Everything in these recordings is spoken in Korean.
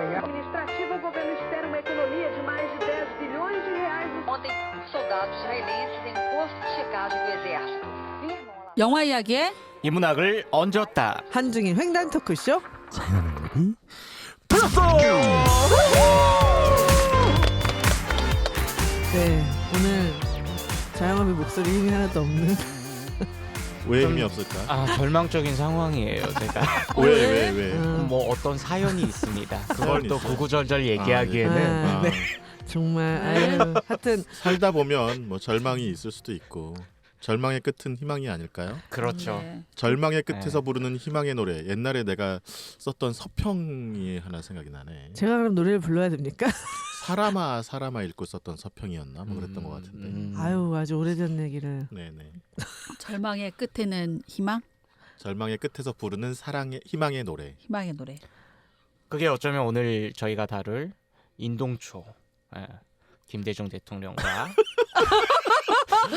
Administrativa, o governo espera uma economia de mais de 10 bilhões de reais. Ontem, soldados israelenses em posto de checagem do exército. 영화 이야기에 인문학을 얹었다. 한중인 횡단 토크쇼. 네, 오늘 자영업의 목소리 힘이 하나도 없는. 왜 힘이 없을까? 절망적인 상황이에요, 제가. 왜? 뭐 어떤 사연이 있습니다. 그걸 사연이 또 있어요? 구구절절 얘기하기에는 아, 네. 정말 아유, 하여튼 살다 보면 뭐 절망이 있을 수도 있고 절망의 끝은 희망이 아닐까요? 그렇죠. 네. 절망의 끝에서 부르는 희망의 노래. 옛날에 내가 썼던 서평이 하나 생각이 나네. 제가 그럼 노래를 불러야 됩니까? 사람아 읽고 썼던 서평이었나? 뭐 그랬던 것 같은데. 아유, 아주 오래전 얘기를. 네네. 절망의 끝에는 희망, 절망의 끝에서 부르는 사랑의 희망의 노래. 희망의 노래. 그게 어쩌면 오늘 저희가 다룰 인동초 김대중 대통령과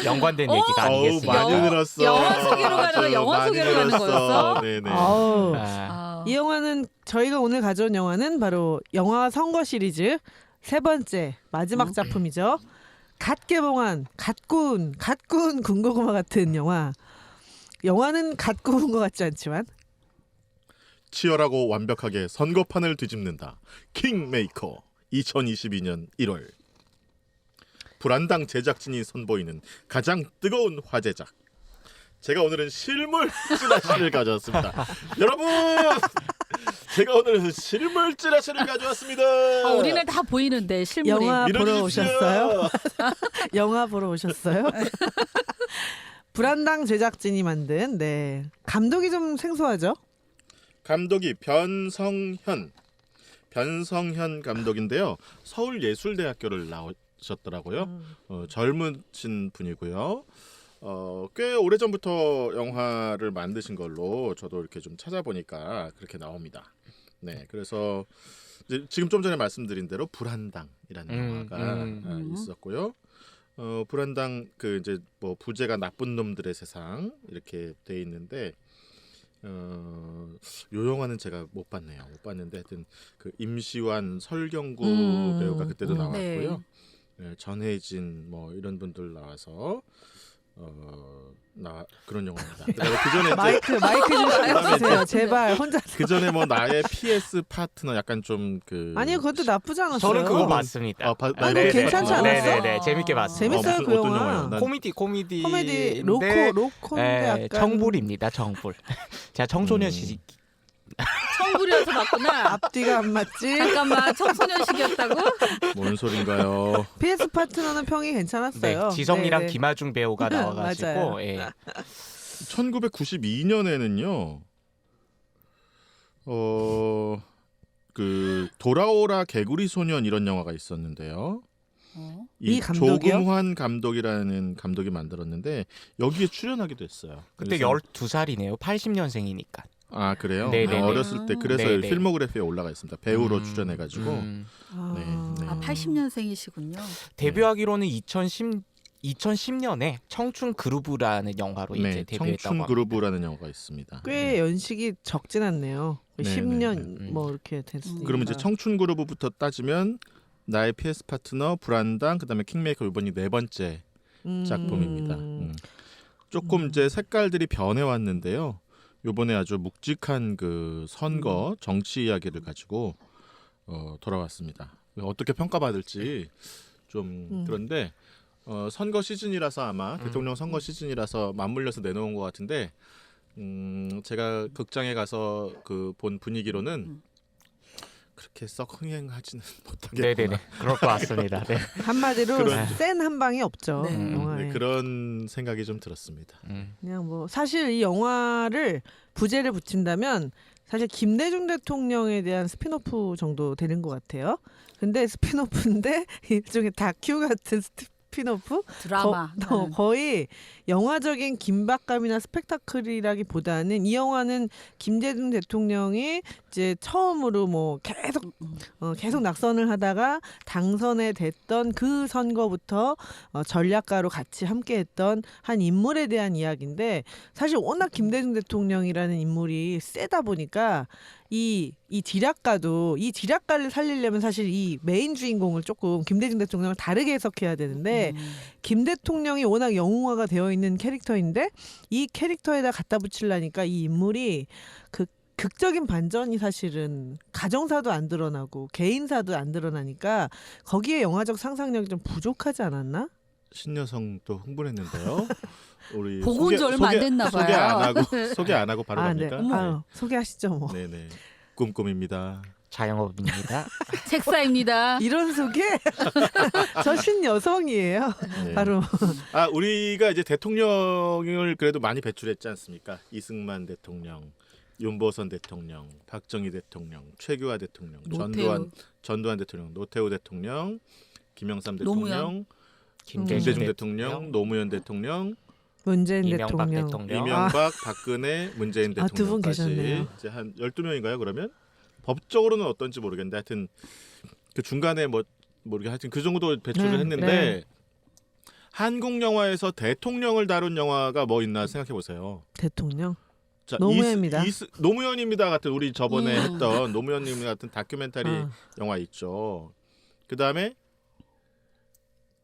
연관된 얘기가 아니겠습니까? 많이 영화- 늘었어. 영화 소개로 가는 거, 아주 영화 많이 소개로 가는 늘었어. 거였어? 네네. 아우. 아, 이 영화는 저희가 오늘 가져온 영화는 바로 영화 선거 시리즈 세 번째 마지막 작품이죠. 갓 개봉한 갓 구운 군고구마 같은 영화. 영화는 갓 구운 것 같지 않지만 치열하고 완벽하게 선거판을 뒤집는다. 킹메이커 2022년 1월 불안당 제작진이 선보이는 가장 뜨거운 화제작. 제가 오늘은 실물 찌라시를 가져왔습니다. 여러분, 제가 오늘은 실물 찌라시를 가져왔습니다. 우리는 다 보이는데 실물이. 영화 보러 밀어주십시오. 오셨어요? 영화 보러 오셨어요? 불안당 제작진이 만든 감독이 좀 생소하죠? 감독이 변성현 감독인데요. 서울예술대학교를 나오셨더라고요. 젊으신 분이고요. 꽤 오래전부터 영화를 만드신 걸로 저도 이렇게 좀 찾아보니까 그렇게 나옵니다. 네, 그래서 이제 지금 좀 전에 말씀드린 대로 불안당이라는 영화가 있었고요. 불안당 그 이제 뭐 부제가 나쁜 놈들의 세상 이렇게 돼 있는데 요 영화는 제가 못 봤네요. 못 봤는데 하여튼 그 임시완, 설경구 배우가 그때도 나왔고요. 네, 전혜진 뭐 이런 분들 나와서 그런 영화입니다. 그 전에 마이크 좀 주세요. 제발 혼자. 그 전에 뭐 나의 PS 파트너 약간 좀 그 아니요, 그것도 나쁘지 않았어요. 저는 그거 봤습니다. 그거 괜찮지 않았어? 네네네, 재밌게 봤습니다. 재밌어요, 그 어떤 영화. 영화예요? 난 코미디 로코인데 약간 청불입니다. 청불. 제가 청소년 시기 청불이어서 봤구나. 앞뒤가 안 맞지? 잠깐만, 청소년식이었다고? 뭔 소린가요? PS 파트너는 평이 괜찮았어요. 네, 지성이랑 네네. 김하중 배우가 나와가지고 맞아요. 예. 1992년에는요. 그 돌아오라 개구리 소년 이런 영화가 있었는데요. 이 감독이요? 조금환 감독이라는 감독이 만들었는데 여기에 출연하기도 했어요. 그때 그래서- 12살이네요. 80년생이니까. 아 그래요? 네네네. 어렸을 때 그래서 네네. 필모그래피에 올라가 있습니다. 배우로 출연해가지고 아, 네, 네. 아, 80년생이시군요. 데뷔하기로는 2010년에 청춘 그루브라는 영화로 이제 네, 데뷔했다고 청춘 합니다. 그루브라는 영화가 있습니다. 꽤 연식이 적진 않네요. 네, 10년 네. 뭐 이렇게 됐으니까. 그러면 이제 청춘 그루브부터 따지면 나의 PS 파트너, 불안당, 그다음에 킹메이커 이번이 네 번째 작품입니다. 조금 이제 색깔들이 변해왔는데요. 요번에 아주 묵직한 그 선거 정치 이야기를 가지고 돌아왔습니다. 어떻게 평가받을지 좀 그런데 선거 시즌이라서 아마 대통령 선거 시즌이라서 맞물려서 내놓은 것 같은데 제가 극장에 가서 그 본 분위기로는 그렇게 썩 흥행하지는 못하겠구나. 네네네. 그럴 것 같습니다. 네. 한마디로 그런- 센 한 방이 없죠. 네. 영화에. 네, 그런 생각이 좀 들었습니다. 그냥 뭐 사실 이 영화를 부제를 붙인다면 사실 김대중 대통령에 대한 스피노프 정도 되는 것 같아요. 근데 스피노프인데 일종의 다큐 같은 스피노프? 드라마. 거의 영화적인 긴박감이나 스펙타클이라기보다는 이 영화는 김대중 대통령이 이제 처음으로 뭐 계속 낙선을 하다가 당선에 됐던 그 선거부터 전략가로 같이 함께했던 한 인물에 대한 이야기인데 사실 워낙 김대중 대통령이라는 인물이 세다 보니까 이 지략가도 이 지략가를 살리려면 사실 이 메인 주인공을 조금 김대중 대통령을 다르게 해석해야 되는데 김 대통령이 워낙 영웅화가 되어 있는 캐릭터인데 이 캐릭터에다 갖다 붙이려니까 이 인물이 그 극적인 반전이 사실은 가정사도 안 드러나고 개인사도 안 드러나니까 거기에 영화적 상상력이 좀 부족하지 않았나? 신여성 또 흥분했는데요. 우리 보고 온 지 얼마 안 됐나 봐요. 소개 안 하고 바로 네. 갑니까? 아유, 소개하시죠 뭐. 네네. 꿈꿈입니다. 자영업입니다. 책사입니다. 이런 소개? 저 신여성이에요. 네. 바로 우리가 이제 대통령을 그래도 많이 배출했지 않습니까? 이승만 대통령, 윤보선 대통령, 박정희 대통령, 최규하 대통령, 노태우. 전두환 대통령, 노태우 대통령, 김영삼 대통령, 노무현. 김대중 대통령, 노무현 대통령, 문재인 이명박 대통령. 대통령. 이명박, 박근혜, 문재인 아, 두분 대통령까지 계셨네요. 이제 한 12명인가요? 그러면 법적으로는 어떤지 모르겠는데 하여튼 그 중간에 뭐 모르게 하여튼 그 정도 배출을 네, 했는데 네. 한국 영화에서 대통령을 다룬 영화가 뭐 있나 생각해 보세요. 대통령. 자, 노무현입니다. 노무현입니다 같은 우리 저번에 했던 노무현님 같은 다큐멘터리 아. 영화 있죠. 그 다음에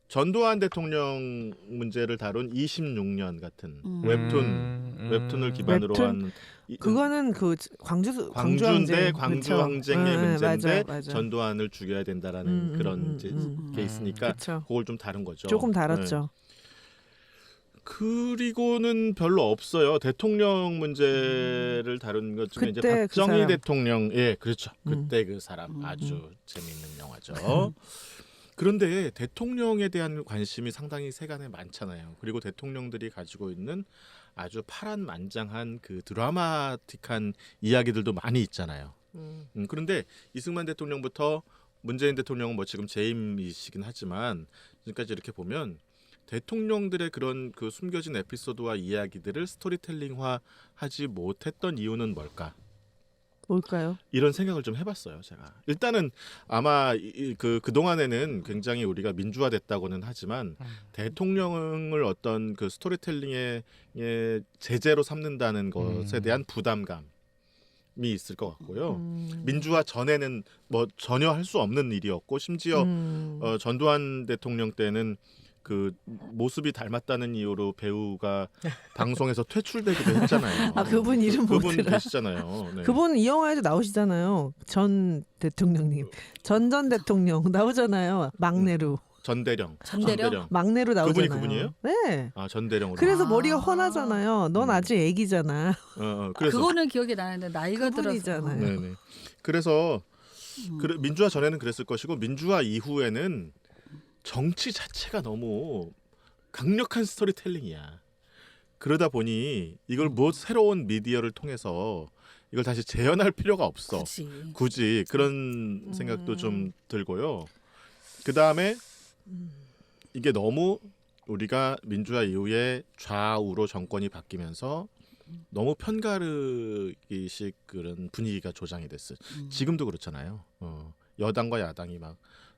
전두환 대통령 문제를 다룬 26년 같은 웹툰을 기반으로 웹툰? 한 그거는 그 광주인데 광주항쟁. 광주 그쵸? 항쟁의 문제인데 맞아. 전두환을 죽여야 된다라는 그런 이제 게 있으니까 그쵸. 그걸 좀 다룬 거죠. 조금 다뤘죠. 그리고는 별로 없어요. 대통령 문제를 다룬 것 중에 이제 그때 그 박정희 사람. 대통령, 예, 그렇죠. 그때 그 사람 아주 재미있는 영화죠. 그런데 대통령에 대한 관심이 상당히 세간에 많잖아요. 그리고 대통령들이 가지고 있는 아주 파란만장한 그 드라마틱한 이야기들도 많이 있잖아요. 그런데 이승만 대통령부터 문재인 대통령은 뭐 지금 재임이시긴 하지만 지금까지 이렇게 보면 대통령들의 그런 그 숨겨진 에피소드와 이야기들을 스토리텔링화하지 못했던 이유는 뭘까? 뭘까요? 이런 생각을 좀 해봤어요. 제가 일단은 아마 그 동안에는 굉장히 우리가 민주화됐다고는 하지만 대통령을 어떤 그 스토리텔링의 제재로 삼는다는 것에 대한 부담감이 있을 것 같고요. 민주화 전에는 뭐 전혀 할 수 없는 일이었고 심지어 전두환 대통령 때는 그 모습이 닮았다는 이유로 배우가 방송에서 퇴출되기도 했잖아요. 아 그분 이름 그분 뭐더라? 계시잖아요. 네. 그분 이 영화에도 나오시잖아요. 전 대통령님, 전 대통령 나오잖아요. 막내로 전대령. 막내로 나오잖아요. 그분이에요? 네. 아 전대령으로. 그래서 머리가 훤하잖아요. 넌 아직 애기잖아. 그래서 그거는 기억이 나는데 나이가 들어서. 그분이잖아요. 네네. 그래서 민주화 전에는 그랬을 것이고 민주화 이후에는 정치 자체가 너무 강력한 스토리텔링이야. 그러다 보니 이걸 뭐 새로운 미디어를 통해서 이걸 다시 재현할 필요가 없어. 굳이 그런 생각도 좀 들고요. 그 다음에 이게 너무 우리가 민주화 이후에 좌우로 정권이 바뀌면서 너무 편가르기식 그런 분위기가 조장이 됐어요. 지금도 그렇잖아요. 여당과 야당이 막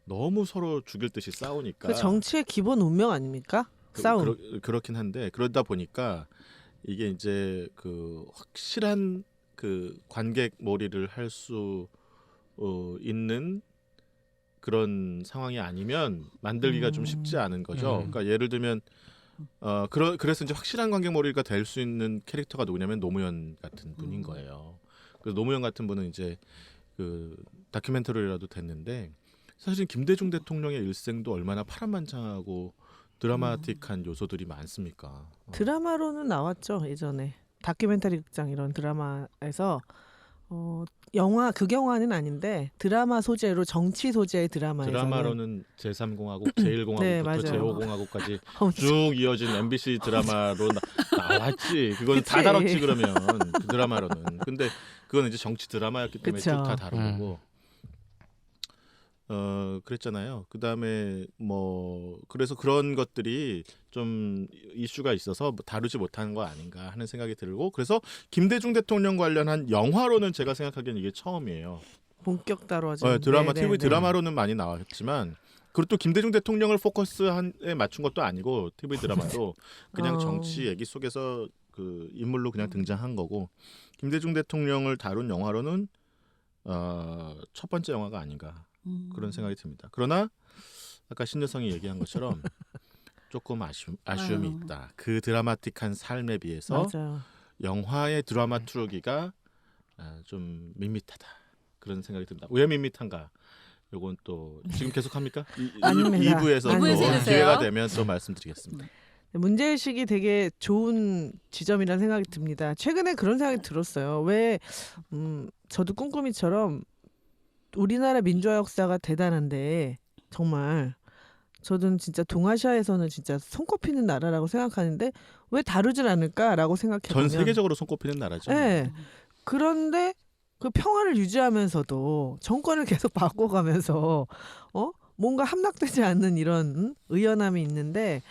너무 서로 죽일 듯이 싸우니까 그 정치의 기본 운명 아닙니까? 싸움. 그렇긴 한데 그러다 보니까 이게 이제 그 확실한 그 관객 몰이를 할 수 있는 그런 상황이 아니면 만들기가 좀 쉽지 않은 거죠. 그러니까 예를 들면 그래서 이제 확실한 관객 몰이가 될 수 있는 캐릭터가 누구냐면 노무현 같은 분인 거예요. 그래서 노무현 같은 분은 이제 그 다큐멘터리라도 됐는데 사실 김대중 대통령의 일생도 얼마나 파란만장하고 드라마틱한 요소들이 많습니까? 드라마로는 나왔죠 예전에 다큐멘터리 극장 이런 드라마에서 영화 극영화는 아닌데 드라마 소재로 정치 소재의 드라마에서는 드라마로는 제3공화국, 제1공화국부터 네, 맞아요. 제5공화국까지 쭉 이어진 MBC 드라마로 나왔지. 그건 다 그치. 다뤘지 그러면 그 드라마로는. 근데 그건 이제 정치 드라마였기 때문에 그쵸. 쭉 다 다루고. 그랬잖아요. 그다음에 뭐 그래서 그런 것들이 좀 이슈가 있어서 다루지 못하는 거 아닌가 하는 생각이 들고 그래서 김대중 대통령 관련한 영화로는 제가 생각하기엔 이게 처음이에요. 본격 다뤄진 드라마 네, TV 네, 드라마로는 많이 나왔지만 그리고 또 김대중 대통령을 포커스에 맞춘 것도 아니고 TV 드라마도 그냥 정치 얘기 속에서 그 인물로 그냥 등장한 거고 김대중 대통령을 다룬 영화로는 첫 번째 영화가 아닌가 그런 생각이 듭니다. 그러나 아까 신여성이 얘기한 것처럼 조금 아쉬움이 있다. 그 드라마틱한 삶에 비해서 맞아요. 영화의 드라마투르기가 좀 밋밋하다. 그런 생각이 듭니다. 왜 밋밋한가? 요건 또 지금 계속합니까? 아닙니다. 2부에서 또 이부에서 해주세요. 기회가 되면 또 말씀드리겠습니다. 문제의식이 되게 좋은 지점이라는 생각이 듭니다. 최근에 그런 생각이 들었어요. 왜 저도 꼼꼼이처럼 우리나라 민주화 역사가 대단한데 정말 저는 진짜 동아시아에서는 진짜 손꼽히는 나라라고 생각하는데 왜 다루질 않을까라고 생각해보면 전 세계적으로 손꼽히는 나라죠. 네. 그런데 그 평화를 유지하면서도 정권을 계속 바꿔가면서 뭔가 함락되지 않는 이런 의연함이 있는데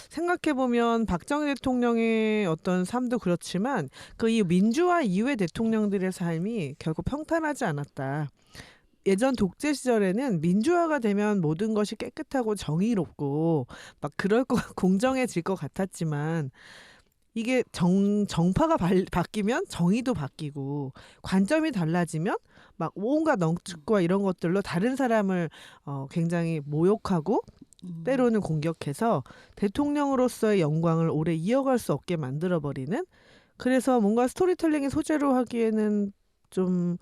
생각해보면 박정희 대통령의 어떤 삶도 그렇지만 그 이 민주화 이후의 대통령들의 삶이 결국 평탄하지 않았다. 예전 독재 시절에는 민주화가 되면 모든 것이 깨끗하고 정의롭고 막 그럴 거 공정해질 것 같았지만 이게 정파가 바뀌면 정의도 바뀌고 관점이 달라지면 막 온갖 넝축과 이런 것들로 다른 사람을 굉장히 모욕하고 때로는 공격해서 대통령으로서의 영광을 오래 이어갈 수 없게 만들어버리는 그래서 뭔가 스토리텔링의 소재로 하기에는 좀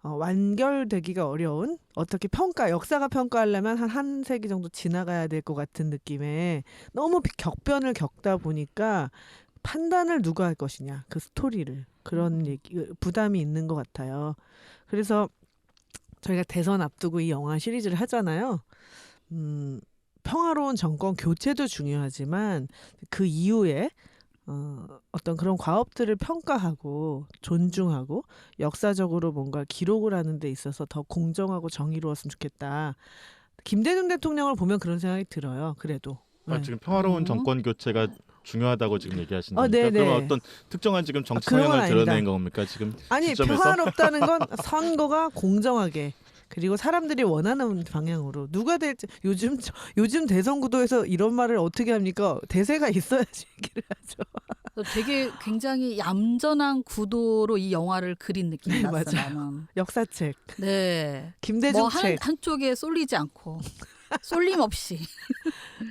완결되기가 어려운 어떻게 역사가 평가하려면 한 세기 정도 지나가야 될 것 같은 느낌에 너무 격변을 겪다 보니까 판단을 누가 할 것이냐 그 스토리를 그런 얘기 부담이 있는 것 같아요. 그래서 저희가 대선 앞두고 이 영화 시리즈를 하잖아요. 평화로운 정권 교체도 중요하지만 그 이후에 어떤 그런 과업들을 평가하고 존중하고 역사적으로 뭔가 기록을 하는 데 있어서 더 공정하고 정의로웠으면 좋겠다. 김대중 대통령을 보면 그런 생각이 들어요. 그래도. 네. 지금 평화로운 정권 교체가 중요하다고 지금 얘기하시는 겁니까? 네네. 그러면 어떤 특정한 지금 정치 그런 건 성향을 아닙니다. 드러낸 겁니까? 지금 아니 시점에서? 평화롭다는 건 선거가 공정하게 그리고 사람들이 원하는 방향으로 누가 될지 요즘 대선 구도에서 이런 말을 어떻게 합니까? 대세가 있어야지 얘기를 하죠. 되게 굉장히 얌전한 구도로 이 영화를 그린 느낌이 났어요. 맞아요. 나는. 역사책 네. 김대중 뭐 책 한쪽에 쏠리지 않고 쏠림 없이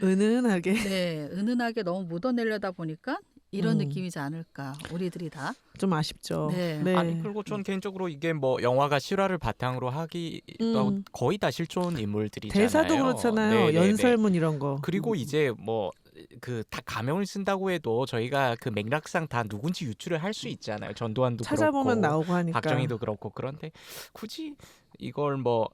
은은하게 네, 은은하게 너무 묻어내려다 보니까 이런 음. 느낌이지 않을까. 우리들이 다. 좀 아쉽죠. 네. 아니 그리고 전 개인적으로 이게 뭐 영화가 실화를 바탕으로 하기도 하고 거의 다 실존 인물들이잖아요. 대사도 그렇잖아요. 네네네. 연설문 이런 거. 그리고 이제 뭐 그 다 가명을 쓴다고 해도 저희가 그 맥락상 다 누군지 유추를 할 수 있잖아요. 전두환도 찾아보면 그렇고 나오고 하니까. 박정희도 그렇고 그런데 굳이 이걸 뭐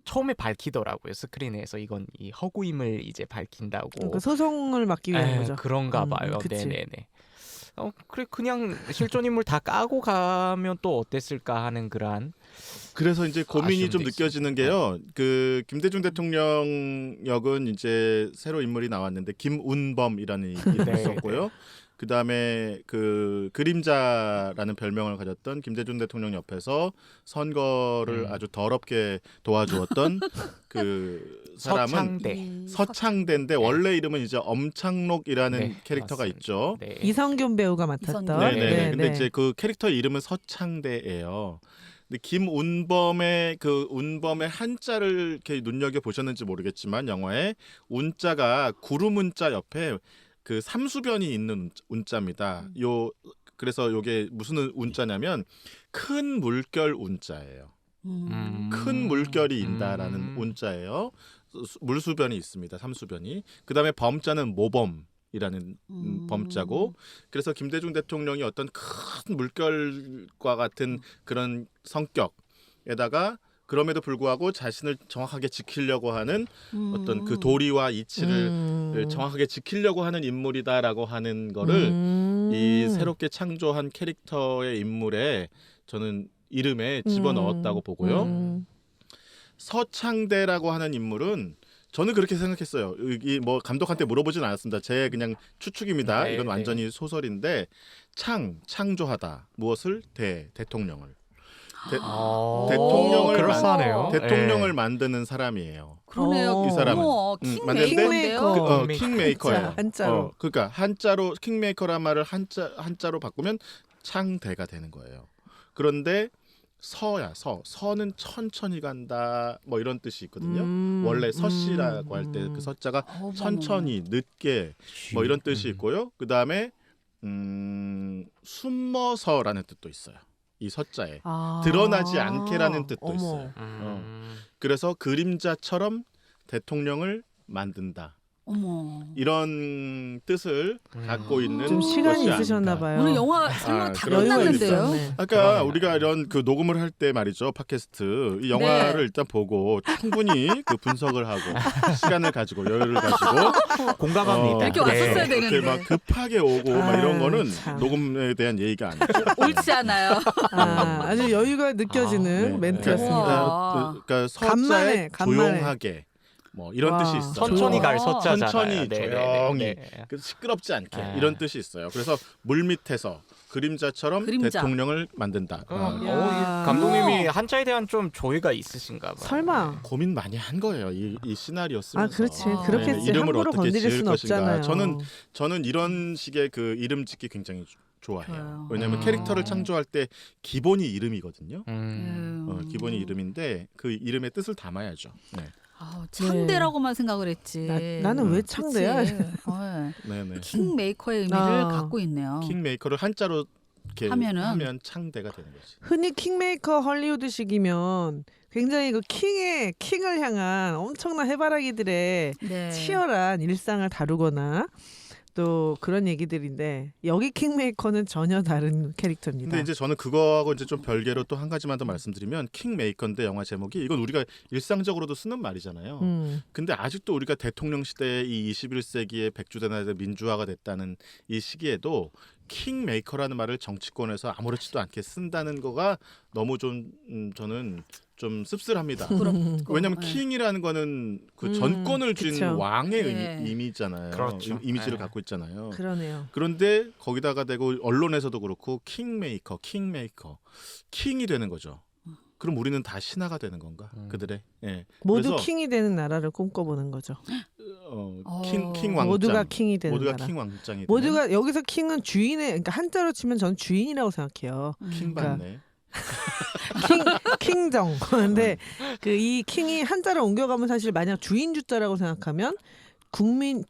처음에 밝히더라고요. 스크린에서 이건 이 허구임을 이제 밝힌다고. 그러니까 소송을 막기 위한 거죠. 그런가 봐요. 그치. 네네네. 그래 그냥 실존 인물 다 까고 가면 또 어땠을까 하는 그런. 그래서 이제 고민이 아쉬움도 좀 느껴지는 게요. 그 김대중 대통령 역은 이제 새로 인물이 나왔는데 김운범이라는 이름이 네, 있었고요. 그 다음에 그 그림자라는 별명을 가졌던 김대중 대통령 옆에서 선거를 아주 더럽게 도와주었던 그 사람은 서창대인데 원래 이름은 이제 엄창록이라는 네, 캐릭터가 맞습니다. 있죠. 네. 이성균 배우가 맡았던. 이성균. 네네. 근데 이제 그 캐릭터 이름은 서창대예요. 근데 김운범의 그 운범의 한자를 이렇게 눈여겨 보셨는지 모르겠지만 영화에 운자가 구름 운자 옆에 그 삼수변이 있는 운자입니다. 그래서 요게 무슨 운자냐면 큰 물결 운자예요. 큰 물결이 인다라는 운자예요. 물수변이 있습니다. 삼수변이. 그다음에 범자는 모범이라는 범자고 그래서 김대중 대통령이 어떤 큰 물결과 같은 그런 성격에다가 그럼에도 불구하고 자신을 정확하게 지키려고 하는 어떤 그 도리와 이치를 정확하게 지키려고 하는 인물이다라고 하는 거를 이 새롭게 창조한 캐릭터의 인물에 저는 이름에 집어넣었다고 보고요. 서창대라고 하는 인물은 저는 그렇게 생각했어요. 이 뭐 감독한테 물어보진 않았습니다. 제 그냥 추측입니다. 네, 이건 완전히 소설인데 창조하다 무엇을 대통령을 대통령을 그럴싸하네요. 대통령을 만드는 사람이에요. 그러네요. 이 사람은. 어머, 만드는데 킹메이커인데요. 킹메이커예요. 한자로. 그러니까 한자로 킹메이커란 말을 한자로 바꾸면 창대가 되는 거예요. 그런데 서야 서는 천천히 간다 뭐 이런 뜻이 있거든요. 원래 서씨라고 할 때 그 서자가 천천히 늦게 뭐 이런 뜻이 있고요. 그 다음에 숨어서라는 뜻도 있어요. 이 서자에 드러나지 않게라는 뜻도 어머. 있어요. 그래서 그림자처럼 대통령을 만든다. 어머. 이런 뜻을 갖고 있는 좀 시간이 것이 있으셨나 아닌가. 봐요. 오늘 영화 설명 다 그런 여유가 끝났는데요. 있었네. 아까 그러네. 우리가 이런 그 녹음을 할 때 말이죠 팟캐스트 이 영화를 네. 일단 보고 충분히 그 분석을 하고 시간을 가지고 여유를 가지고 공감합니다. 이렇게 왔었어야 네. 되는데. 이렇게 막 급하게 오고 막 이런 거는 참. 녹음에 대한 예의가 아니죠. 옳지 않아요. 아주 여유가 느껴지는 네. 멘트였습니다. 우와. 그러니까 간만에, 서자에 조용하게 뭐 이런 와. 뜻이 있어요. 천천히 갈 서자잖아요. 천천히 네, 조용히. 네, 네. 그래서 시끄럽지 않게 네. 이런 뜻이 있어요. 그래서 물 밑에서 그림자처럼 그림자. 대통령을 만든다. 야. 이 감독님이 한자에 대한 좀 조예가 있으신가 봐요. 설마. 고민 많이 한 거예요. 이 시나리오 쓰면서. 아 그렇지. 아. 그렇겠지. 이름을 함부로 어떻게 건드릴 지을 수는 것인가. 없잖아요. 저는 이런 식의 그 이름 짓기 굉장히 좋아해요. 좋아요. 왜냐하면 캐릭터를 창조할 때 기본이 이름이거든요. 기본이 이름인데 그 이름의 뜻을 담아야죠. 네. 창대라고만 생각을 했지. 나는 왜 창대야? 그치. 네네. 킹메이커의 의미를 갖고 있네요. 킹메이커를 한자로 이렇게 하면은. 하면 창대가 되는 거지. 흔히 킹메이커 헐리우드식이면 굉장히 그 킹을 향한 엄청난 해바라기들의 네. 치열한 일상을 다루거나 또 그런 얘기들인데 여기 킹메이커는 전혀 다른 캐릭터입니다. 근데 이제 저는 그거하고 이제 좀 별개로 또 한 가지만 더 말씀드리면 킹메이커인데 영화 제목이 이건 우리가 일상적으로도 쓰는 말이잖아요. 근데 아직도 우리가 대통령 시대의 이 21세기의 백주대나의 민주화가 됐다는 이 시기에도 킹메이커라는 말을 정치권에서 아무렇지도 않게 쓴다는 거가 너무 좀 저는 좀 씁쓸합니다. 왜냐하면 네. 킹이라는 거는 그 전권을 쥔 그쵸. 왕의 네. 이미잖아요. 그렇죠. 이미지를 네. 갖고 있잖아요. 그러네요. 그런데 거기다가 대고 언론에서도 그렇고 킹메이커 킹이 되는 거죠. 그럼 우리는 다 신하가 되는 건가? 그들의 예. 모두 그래서, 킹이 되는 나라를 꿈꿔보는 거죠. 킹 왕짱 모두가 킹이 되는 모두가 나라. 킹 왕짱이 모두가 여기서 킹은 주인의 그러니까 한자로 치면 저는 주인이라고 생각해요. 킹 받네. 킹정. 근데 그 이 킹이 한자로 옮겨가면 사실 만약 주인 주자라고 생각하면 국민이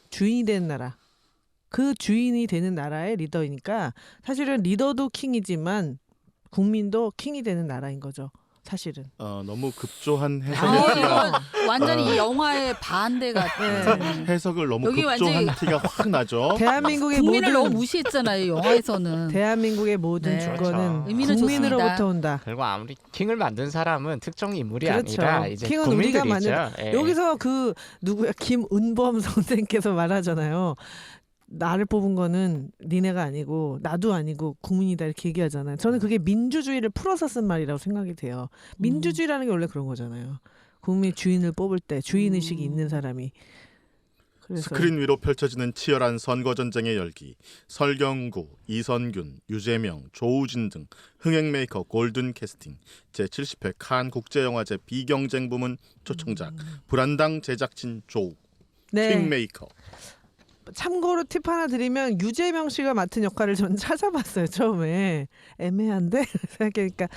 주인이 되는 나라. 그 주인이 되는 나라의 리더이니까 사실은 리더도 킹이지만 국민도 킹이 되는 나라인 거죠. 사실은. 너무 급조한 아니에요. 해석이 완전히 이 영화의 반대 같은. 해석을 너무 여기 급조한 완전히- 티가 확 나죠. 대한민국의 국민을 너무 모든 무시했잖아요. 이 영화에서는. 대한민국의 모든 네. 주권은 그렇죠. 의미는 국민으로부터 좋습니다. 온다. 결국 아무리 킹을 만든 사람은 특정 인물이 그렇죠. 아니라 이제 킹은 우리가 국민들이죠. 예. 여기서 그 누구야 김은범 선생께서 말하잖아요. 나를 뽑은 거는 니네가 아니고 나도 아니고 국민이다 이렇게 얘기하잖아요. 저는 그게 민주주의를 풀어서 쓴 말이라고 생각이 돼요. 민주주의라는 게 원래 그런 거잖아요. 국민 주인을 뽑을 때 주인의식이 있는 사람이. 그래서 스크린 위로 펼쳐지는 치열한 선거 전쟁의 열기. 설경구, 이선균, 유재명, 조우진 등 흥행 메이커 골든 캐스팅. 제70회 칸 국제영화제 비경쟁 부문 초청작. 불안당 제작진 조우. 네. 킹메이커. 참고로 팁 하나 드리면 유재명 씨가 맡은 역할을 전 찾아봤어요. 처음에 애매한데 생각해니까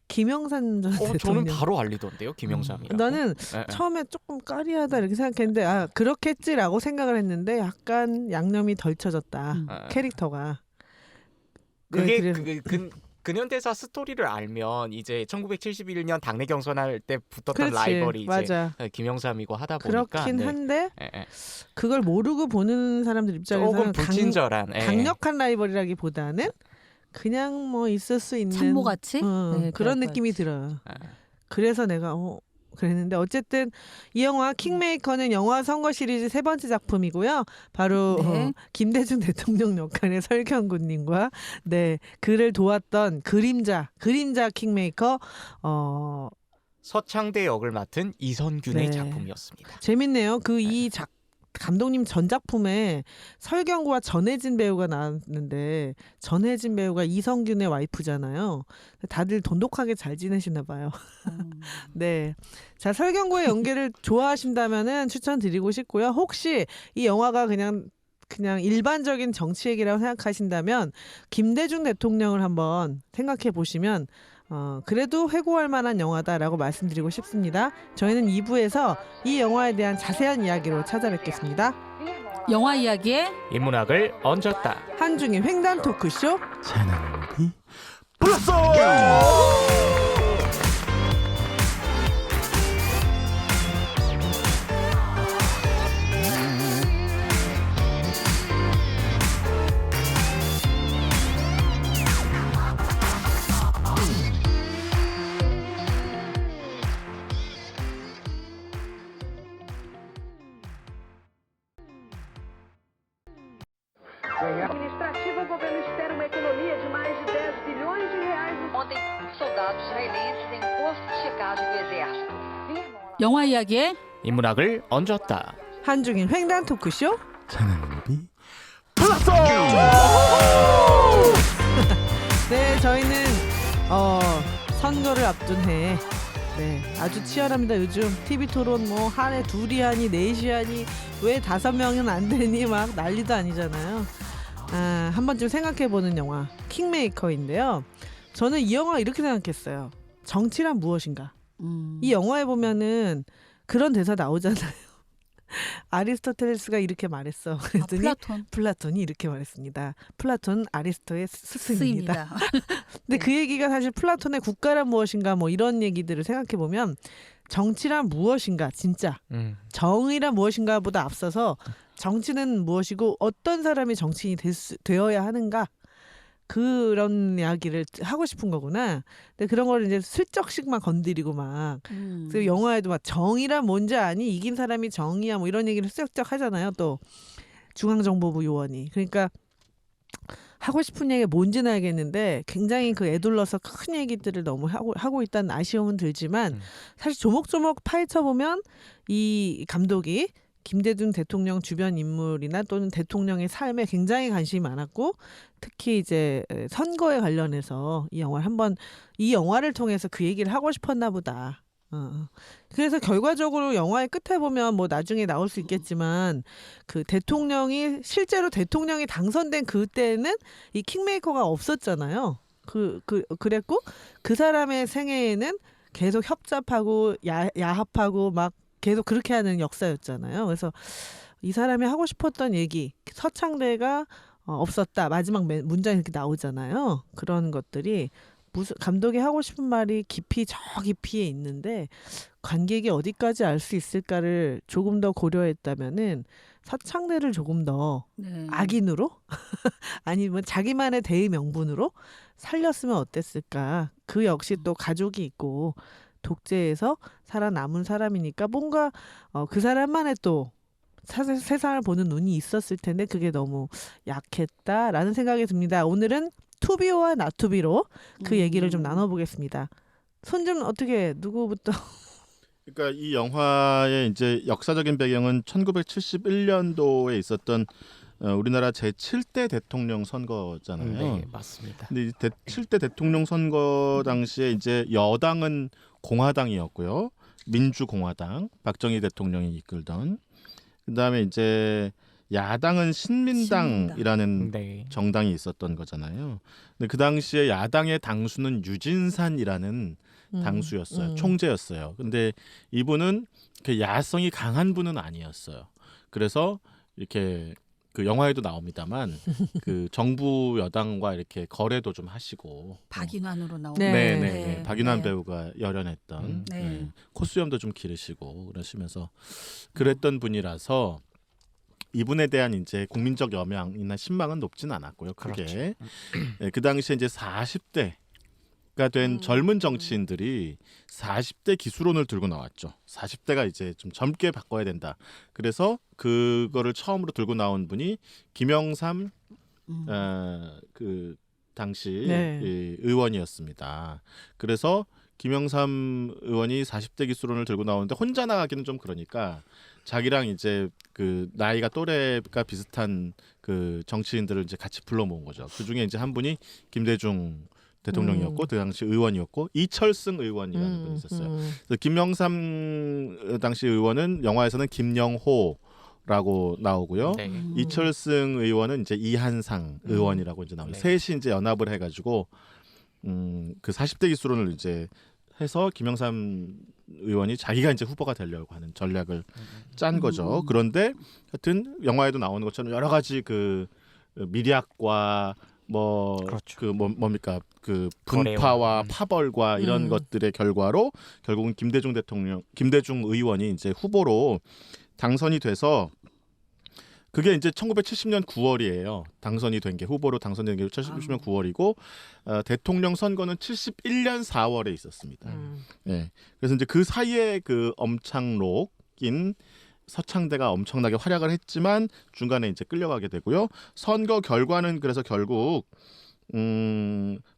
김영삼 전 저는 대통령. 바로 알리던데요, 김영삼이라고. 나는 예, 예. 처음에 조금 까리하다 이렇게 생각했는데 그렇겠지라고 생각을 했는데 약간 양념이 덜 쳐졌다 캐릭터가. 그게 네, 그래서- 근현대사 스토리를 알면 이제 1971년 당내 경선할 때 붙었던 그렇지, 라이벌이 이제 맞아. 김영삼이고 하다 보니까 그렇긴 네. 한데 예, 예. 그걸 모르고 보는 사람들 입장에서는 조금 불친절한 예. 강력한 라이벌이라기보다는 그냥 뭐 있을 수 있는 참모같이 네, 그런 그럴 느낌이 들어요. 예. 그래서 내가 그랬는데 어쨌든 이 영화 킹메이커는 영화 선거 시리즈 세 번째 작품이고요. 바로 네. 김대중 대통령 역할의 설경구님과 그를 도왔던 그림자 킹메이커 서창대 역을 맡은 이선균의 네. 작품이었습니다. 재밌네요. 감독님 전 작품에 설경구와 전혜진 배우가 나왔는데 전혜진 배우가 이성균의 와이프잖아요. 다들 돈독하게 잘 지내시나 봐요. 네. 자, 설경구의 연기를 좋아하신다면은 추천드리고 싶고요. 혹시 이 영화가 그냥 그냥 일반적인 정치 얘기라고 생각하신다면 김대중 대통령을 한번 생각해 보시면 그래도 회고할 만한 영화다라고 말씀드리고 싶습니다. 저희는 2부에서 이 영화에 대한 자세한 이야기로 찾아뵙겠습니다. 영화 이야기에 인문학을 얹었다. 한중의 횡단 토크쇼. 재능이 플러스. Administrativo, o governo espera uma economia de mais de 10 bilhões de reais. Ontem, soldados israelenses em posto de checagem do exército afirmam a 영화 이야기에 인문학을 얹었다. 한중인 횡단 토크쇼. 재능이 플러스. 네, 저희는 선거를 앞둔 해 아주 치열합니다. 요즘 TV 토론 뭐 한 해 둘이 하니 넷이 하니 왜 5명은 안 되니 막 난리도 아니잖아요. 한 번쯤 생각해보는 영화 킹메이커인데요. 저는 이 영화 이렇게 생각했어요. 정치란 무엇인가? 이 영화에 보면은 그런 대사 나오잖아요. 아리스토텔레스가 이렇게 말했어. 그랬더니 플라톤이 이렇게 말했습니다. 플라톤은 아리스토의 스승입니다. 근데 그 얘기가 사실 플라톤의 국가란 무엇인가 뭐 이런 얘기들을 생각해 보면 정치란 무엇인가 진짜 정의란 무엇인가보다 앞서서 정치는 무엇이고 어떤 사람이 정치인이 되어야 하는가 그런 이야기를 하고 싶은 거구나. 근데 그런 걸 이제 슬쩍씩만 건드리고 막 그 영화에도 막 정의란 뭔지 아니? 이긴 사람이 정의야 뭐 이런 얘기를 슬쩍 하잖아요. 또 중앙정보부 요원이. 그러니까 하고 싶은 얘기가 뭔지는 알겠는데 굉장히 그 애둘러서 큰 얘기들을 너무 하고 있다는 아쉬움은 들지만 사실 조목조목 파헤쳐보면 이 감독이 김대중 대통령 주변 인물이나 또는 대통령의 삶에 굉장히 관심이 많았고 특히 이제 선거에 관련해서 이 영화를 통해서 그 얘기를 하고 싶었나 보다. 그래서 결과적으로 영화의 끝에 보면 뭐 나중에 나올 수 있겠지만 그 실제로 대통령이 당선된 그때는 이 킹메이커가 없었잖아요. 그랬고 그 사람의 생애에는 계속 협잡하고 야합하고 막 계속 그렇게 하는 역사였잖아요. 그래서 이 사람이 하고 싶었던 얘기 서창대가 없었다. 마지막 문장이 이렇게 나오잖아요. 그런 것들이 무슨 감독이 하고 싶은 말이 저 깊이에 있는데 관객이 어디까지 알 수 있을까를 조금 더 고려했다면은 서창대를 조금 더 악인으로 아니면 자기만의 대의 명분으로 살렸으면 어땠을까. 그 역시 또 가족이 있고 독재에서 살아남은 사람이니까 뭔가 그 사람만의 또 세상을 보는 눈이 있었을 텐데 그게 너무 약했다라는 생각이 듭니다. 오늘은 투비와 나투비로 그 얘기를 좀 나눠보겠습니다. 손 좀 어떻게 누구부터? 그러니까 이 영화의 이제 역사적인 배경은 1971년도에 있었던 우리나라 제7대 대통령 선거잖아요. 네, 맞습니다. 근데 7대 대통령 선거 당시에 이제 여당은 공화당이었고요. 민주공화당, 박정희 대통령이 이끌던. 그다음에 이제 야당은 신민당이라는 정당이 있었던 거잖아요. 근데 그 당시에 야당의 당수는 유진산이라는 당수였어요. 총재였어요. 근데 이분은 그 야성이 강한 분은 아니었어요. 그래서 이렇게 그 영화에도 나옵니다만 그 정부 여당과 이렇게 거래도 좀 하시고 박인환으로 나오는 네. 박인환 배우가 열연했던 콧수염도 좀 기르시고 그러시면서 그랬던 분이라서 이분에 대한 이제 국민적 여망이나 신망은 높진 않았고요. 크게. 네, 그 당시에 이제 40대가 된 젊은 정치인들이 40대 기수론을 들고 나왔죠. 40대가 이제 좀 젊게 바꿔야 된다. 그래서 그거를 처음으로 들고 나온 분이 김영삼 그 당시 이 의원이었습니다. 그래서 김영삼 의원이 40대 기수론을 들고 나오는데 혼자 나가기는 좀 그러니까 자기랑 이제 그 나이가 또래가 비슷한 그 정치인들을 이제 같이 불러 모은 거죠. 그 중에 이제 한 분이 김대중 대통령이었고 그 당시 의원이었고 이철승 의원이라는 분이 있었어요. 그래서 김영삼 당시 의원은 영화에서는 김영호라고 후보라고 나오고요. 네. 이철승 의원은 이제 이한상 의원이라고 이제 나옵니다. 네. 셋이 이제 연합을 해가지고 그 40대 기수론을 이제 해서 김영삼 의원이 자기가 이제 후보가 되려고 하는 전략을 짠 거죠. 그런데 하여튼 영화에도 나오는 것처럼 여러 가지 그 미략과 뭐 그렇죠. 그 뭡니까 그 거래와, 분파와 파벌과 이런 것들의 결과로 결국은 김대중 의원이 이제 후보로 당선이 돼서 그게 이제 1970년 9월이에요. 당선이 된 게 후보로 당선된 게 1970년 9월이고 대통령 선거는 71년 4월에 있었습니다. 예. 그래서 이제 그 사이에 그 엄창록인 서창대가 엄청나게 활약을 했지만 중간에 이제 끌려가게 되고요. 선거 결과는 그래서 결국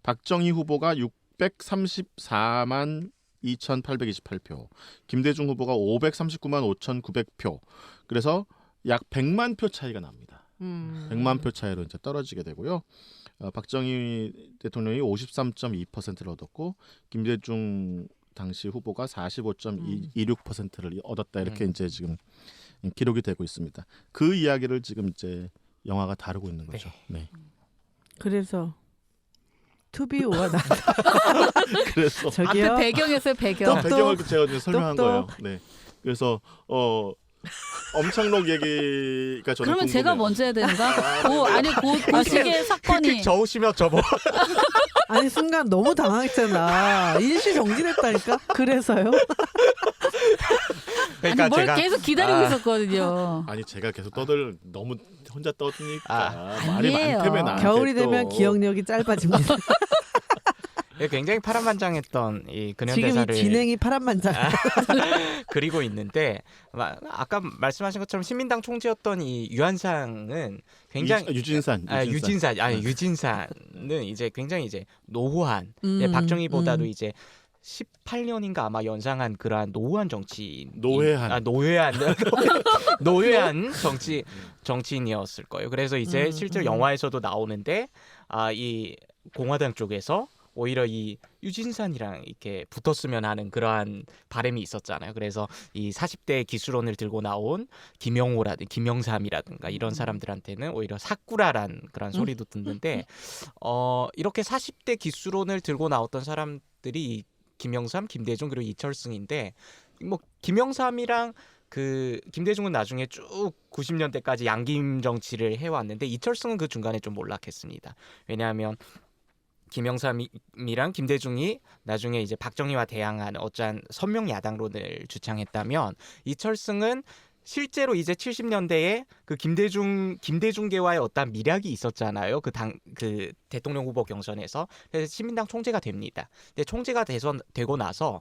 박정희 후보가 634만 2,828표, 김대중 후보가 539만 5,900표. 그래서 약 100만 표 차이가 납니다. 100만 표 차이로 이제 떨어지게 되고요. 박정희 대통령이 53.2%를 얻었고 김대중 당시 후보가 45.26%를 얻었다 이렇게 이제 지금 기록이 되고 있습니다. 그 이야기를 지금 이제 영화가 다루고 있는 거죠. 네. 그래서 투비오와 나 그래서 저기요. 앞에 배경에서요 배경. 똑똑. 배경을 제가 이제 설명한 똑똑. 거예요. 네. 그래서 엄창록 얘기가 저는 그러면 제가 궁금해요. 먼저 해야 되는가? 그 시기의 사건이 저으시며 접어. 아니 순간 너무 당황했잖아. 일시 정지됐다니까. 그래서요. 그러니까 아니, 뭘 제가 계속 기다리고 있었거든요. 아니 제가 계속 너무 혼자 떠드니까 아, 말이 아니에요. 많다며 나한테 겨울이 또. 되면 기억력이 짧아집니다. 굉장히 파란만장했던 이 지금 이 근현대사를 진행이 파란만장. 그리고 있는데 아까 말씀하신 것처럼 신민당 총재였던 이 유한상은 굉장히 유진산. 유진산은 이제 굉장히 이제 노후한 박정희보다도 이제 18년인가 아마 연상한 그러한 노후한 정치인 노회한 정치인이었을 거예요. 그래서 이제 실제로 영화에서도 나오는데 이 공화당 쪽에서 오히려 이 유진산이랑 이렇게 붙었으면 하는 그러한 바람이 있었잖아요. 그래서 이 40대 기수론을 들고 나온 김영호라든가 김영삼이라든가 이런 사람들한테는 오히려 사꾸라란 그런 소리도 듣는데 이렇게 40대 기수론을 들고 나왔던 사람들이 김영삼, 김대중 그리고 이철승인데 뭐 김영삼이랑 그 김대중은 나중에 쭉 90년대까지 양김 정치를 해왔는데 이철승은 그 중간에 좀 몰락했습니다. 왜냐하면 김영삼이랑 김대중이 나중에 이제 박정희와 대항하는 어쩌한 선명 야당론을 주창했다면 이철승은 실제로 이제 70년대에 그 김대중계와의 어떤 미략이 있었잖아요. 그 대통령 후보 경선에서. 그래서 시민당 총재가 됩니다. 근데 총재가 되고 나서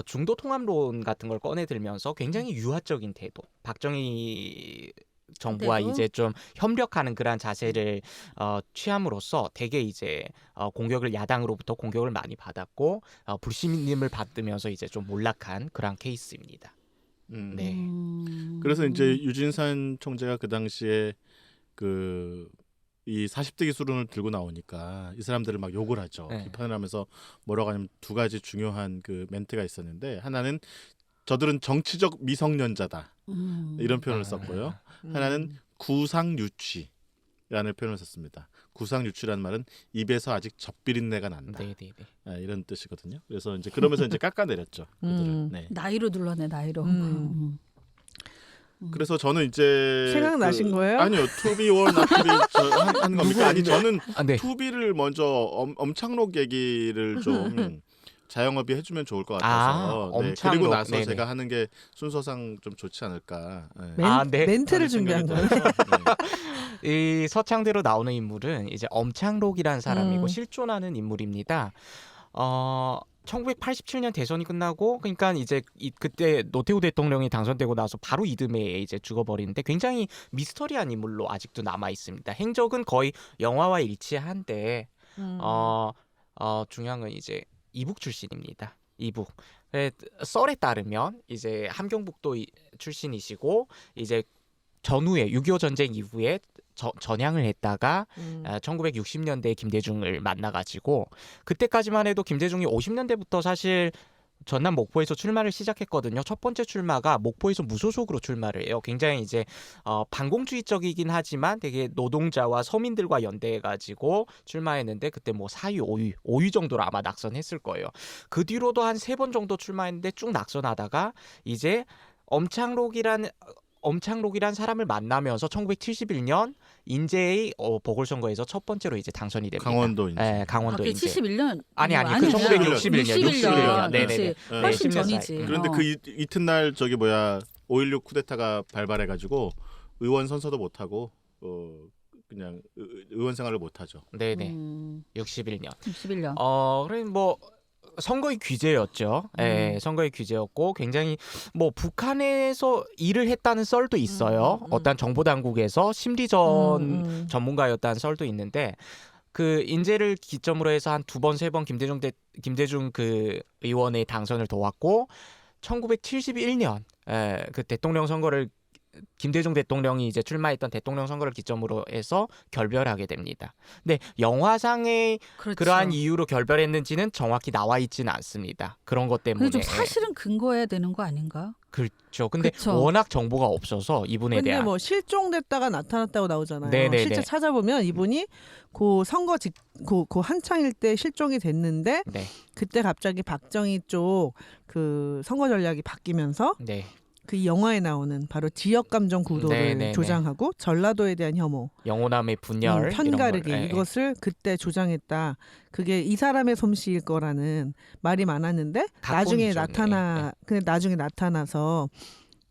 중도 통합론 같은 걸 꺼내들면서 굉장히 유화적인 태도. 박정희 정부와 이제 좀 협력하는 그러한 자세를 취함으로써 되게 이제 야당으로부터 공격을 많이 받았고 불신임을 받으면서 이제 좀 몰락한 그러한 케이스입니다. 네. 그래서 이제 유진산 총재가 그 당시에 이 40대 기수론을 들고 나오니까 이 사람들을 막 욕을 하죠. 네. 비판을 하면서 뭐라고 하냐면 두 가지 중요한 그 멘트가 있었는데 하나는 저들은 정치적 미성년자다 이런 표현을 썼고요. 하나는 구상유취라는 표현을 썼습니다. 구상유취라는 말은 입에서 아직 젖비린내가 난다. 네네네. 이런 뜻이거든요. 그래서 이제 그러면서 이제 깎아내렸죠. 그들을. 네. 나이로 둘러내 나이로. 그래서 저는 이제 생각나신 거예요? 아니요. 투비 월 나투비 한 겁니까? 아니 저는 네. 투비를 먼저 엄창록 얘기를 좀 자영업이 해주면 좋을 것 같아서 엄창록. 그리고 나서 네네. 제가 하는 게 순서상 좀 좋지 않을까. 네. 멘트를 준비한 거예요. 이 서창대로 나오는 인물은 이제 엄창록이라는 사람이고 실존하는 인물입니다. 1987년 대선이 끝나고 그러니까 이제 그때 노태우 대통령이 당선되고 나서 바로 이듬해에 이제 죽어버리는데 굉장히 미스터리한 인물로 아직도 남아 있습니다. 행적은 거의 영화와 일치한데 중요한 건 이제 이북 출신입니다. 이북. 썰에 따르면 이제 함경북도 출신이시고 이제 전후에 6.25 전쟁 이후에 전향을 했다가 1960년대에 김대중을 만나가지고 그때까지만 해도 김대중이 50년대부터 사실 전남 목포에서 출마를 시작했거든요. 첫 번째 출마가 목포에서 무소속으로 출마를 해요. 굉장히 이제 반공주의적이긴 하지만 되게 노동자와 서민들과 연대해가지고 출마했는데 그때 뭐 4위, 5위 정도로 아마 낙선했을 거예요. 그 뒤로도 한 3번 정도 출마했는데 쭉 낙선하다가 이제 엄창록이란 사람을 만나면서 1971년 인제의 보궐선거에서 첫 번째로 이제 당선이 됩니다. 강원도 인제. 네, 강원도 그게 인제. 71년 아니 그 아니죠. 1961년. 61년. 네네네. 그치. 네. 훨씬 10년 전이지. 사이. 그런데 그 이튿날 저기 뭐야 5.16 쿠데타가 발발해가지고 의원 선서도 못 하고 그냥 의원 생활을 못 하죠. 네네. 61년. 61년. 그래 뭐 선거의 규제였죠. 예, 선거의 규제였고 굉장히 뭐 북한에서 일을 했다는 썰도 있어요. 어떤 정보 당국에서 심리전 전문가였다는 썰도 있는데 그 인재를 기점으로 해서 한 2번, 3번 김대중 그 의원의 당선을 도왔고 1971년 그 대통령 선거를 김대중 대통령이 이제 출마했던 대통령 선거를 기점으로 해서 결별하게 됩니다. 근데 영화상의 그렇죠. 그러한 이유로 결별했는지는 정확히 나와 있지는 않습니다. 그런 것 때문에. 근데 좀 사실은 근거해야 되는 거 아닌가? 그렇죠. 근데 그쵸. 워낙 정보가 없어서 이분에 근데 대한 뭐 실종됐다가 나타났다고 나오잖아요. 네네네. 실제 찾아보면 이분이 그 선거 그 한창일 때 실종이 됐는데 네, 그때 갑자기 박정희 쪽 그 선거 전략이 바뀌면서 네, 그 영화에 나오는 바로 지역 감정 구도를 네네네. 조장하고 전라도에 대한 혐오, 영호남의 분열, 편가르기 이런 걸, 이것을 그때 조장했다. 그게 이 사람의 솜씨일 거라는 말이 많았는데 나중에 각본이죠. 근데 나중에 나타나서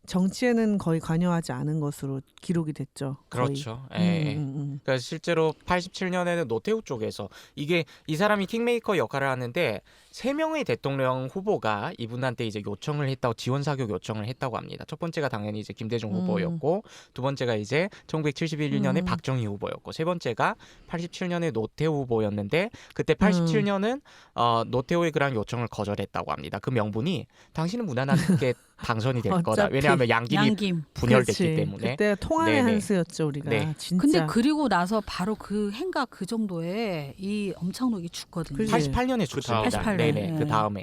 정치에는 거의 관여하지 않은 것으로 기록이 됐죠. 거의. 그렇죠. 예. 그러니까 실제로 87년에는 노태우 쪽에서 이게 이 사람이 킹메이커 역할을 하는데 3명의 대통령 후보가 이분한테 이제 요청을 했다고 지원 사격 요청을 했다고 합니다. 첫 번째가 당연히 이제 김대중 후보였고 두 번째가 이제 1971년에 박정희 후보였고 세 번째가 87년에 노태우 후보였는데 그때 87년은 노태우의 그런 요청을 거절했다고 합니다. 그 명분이 당신은 무난하게 당선이 될 거다. 어차피 왜냐하면 양김이 분열됐기 그렇지. 때문에. 그때 통한의 네네. 한수였죠 우리가. 네. 진짜. 근데 그리고 나서 바로 그 행가 그 정도에 이 엄창록이 죽거든요. 그치. 88년에 죽습니다. 88년. 네네. 네. 그 다음에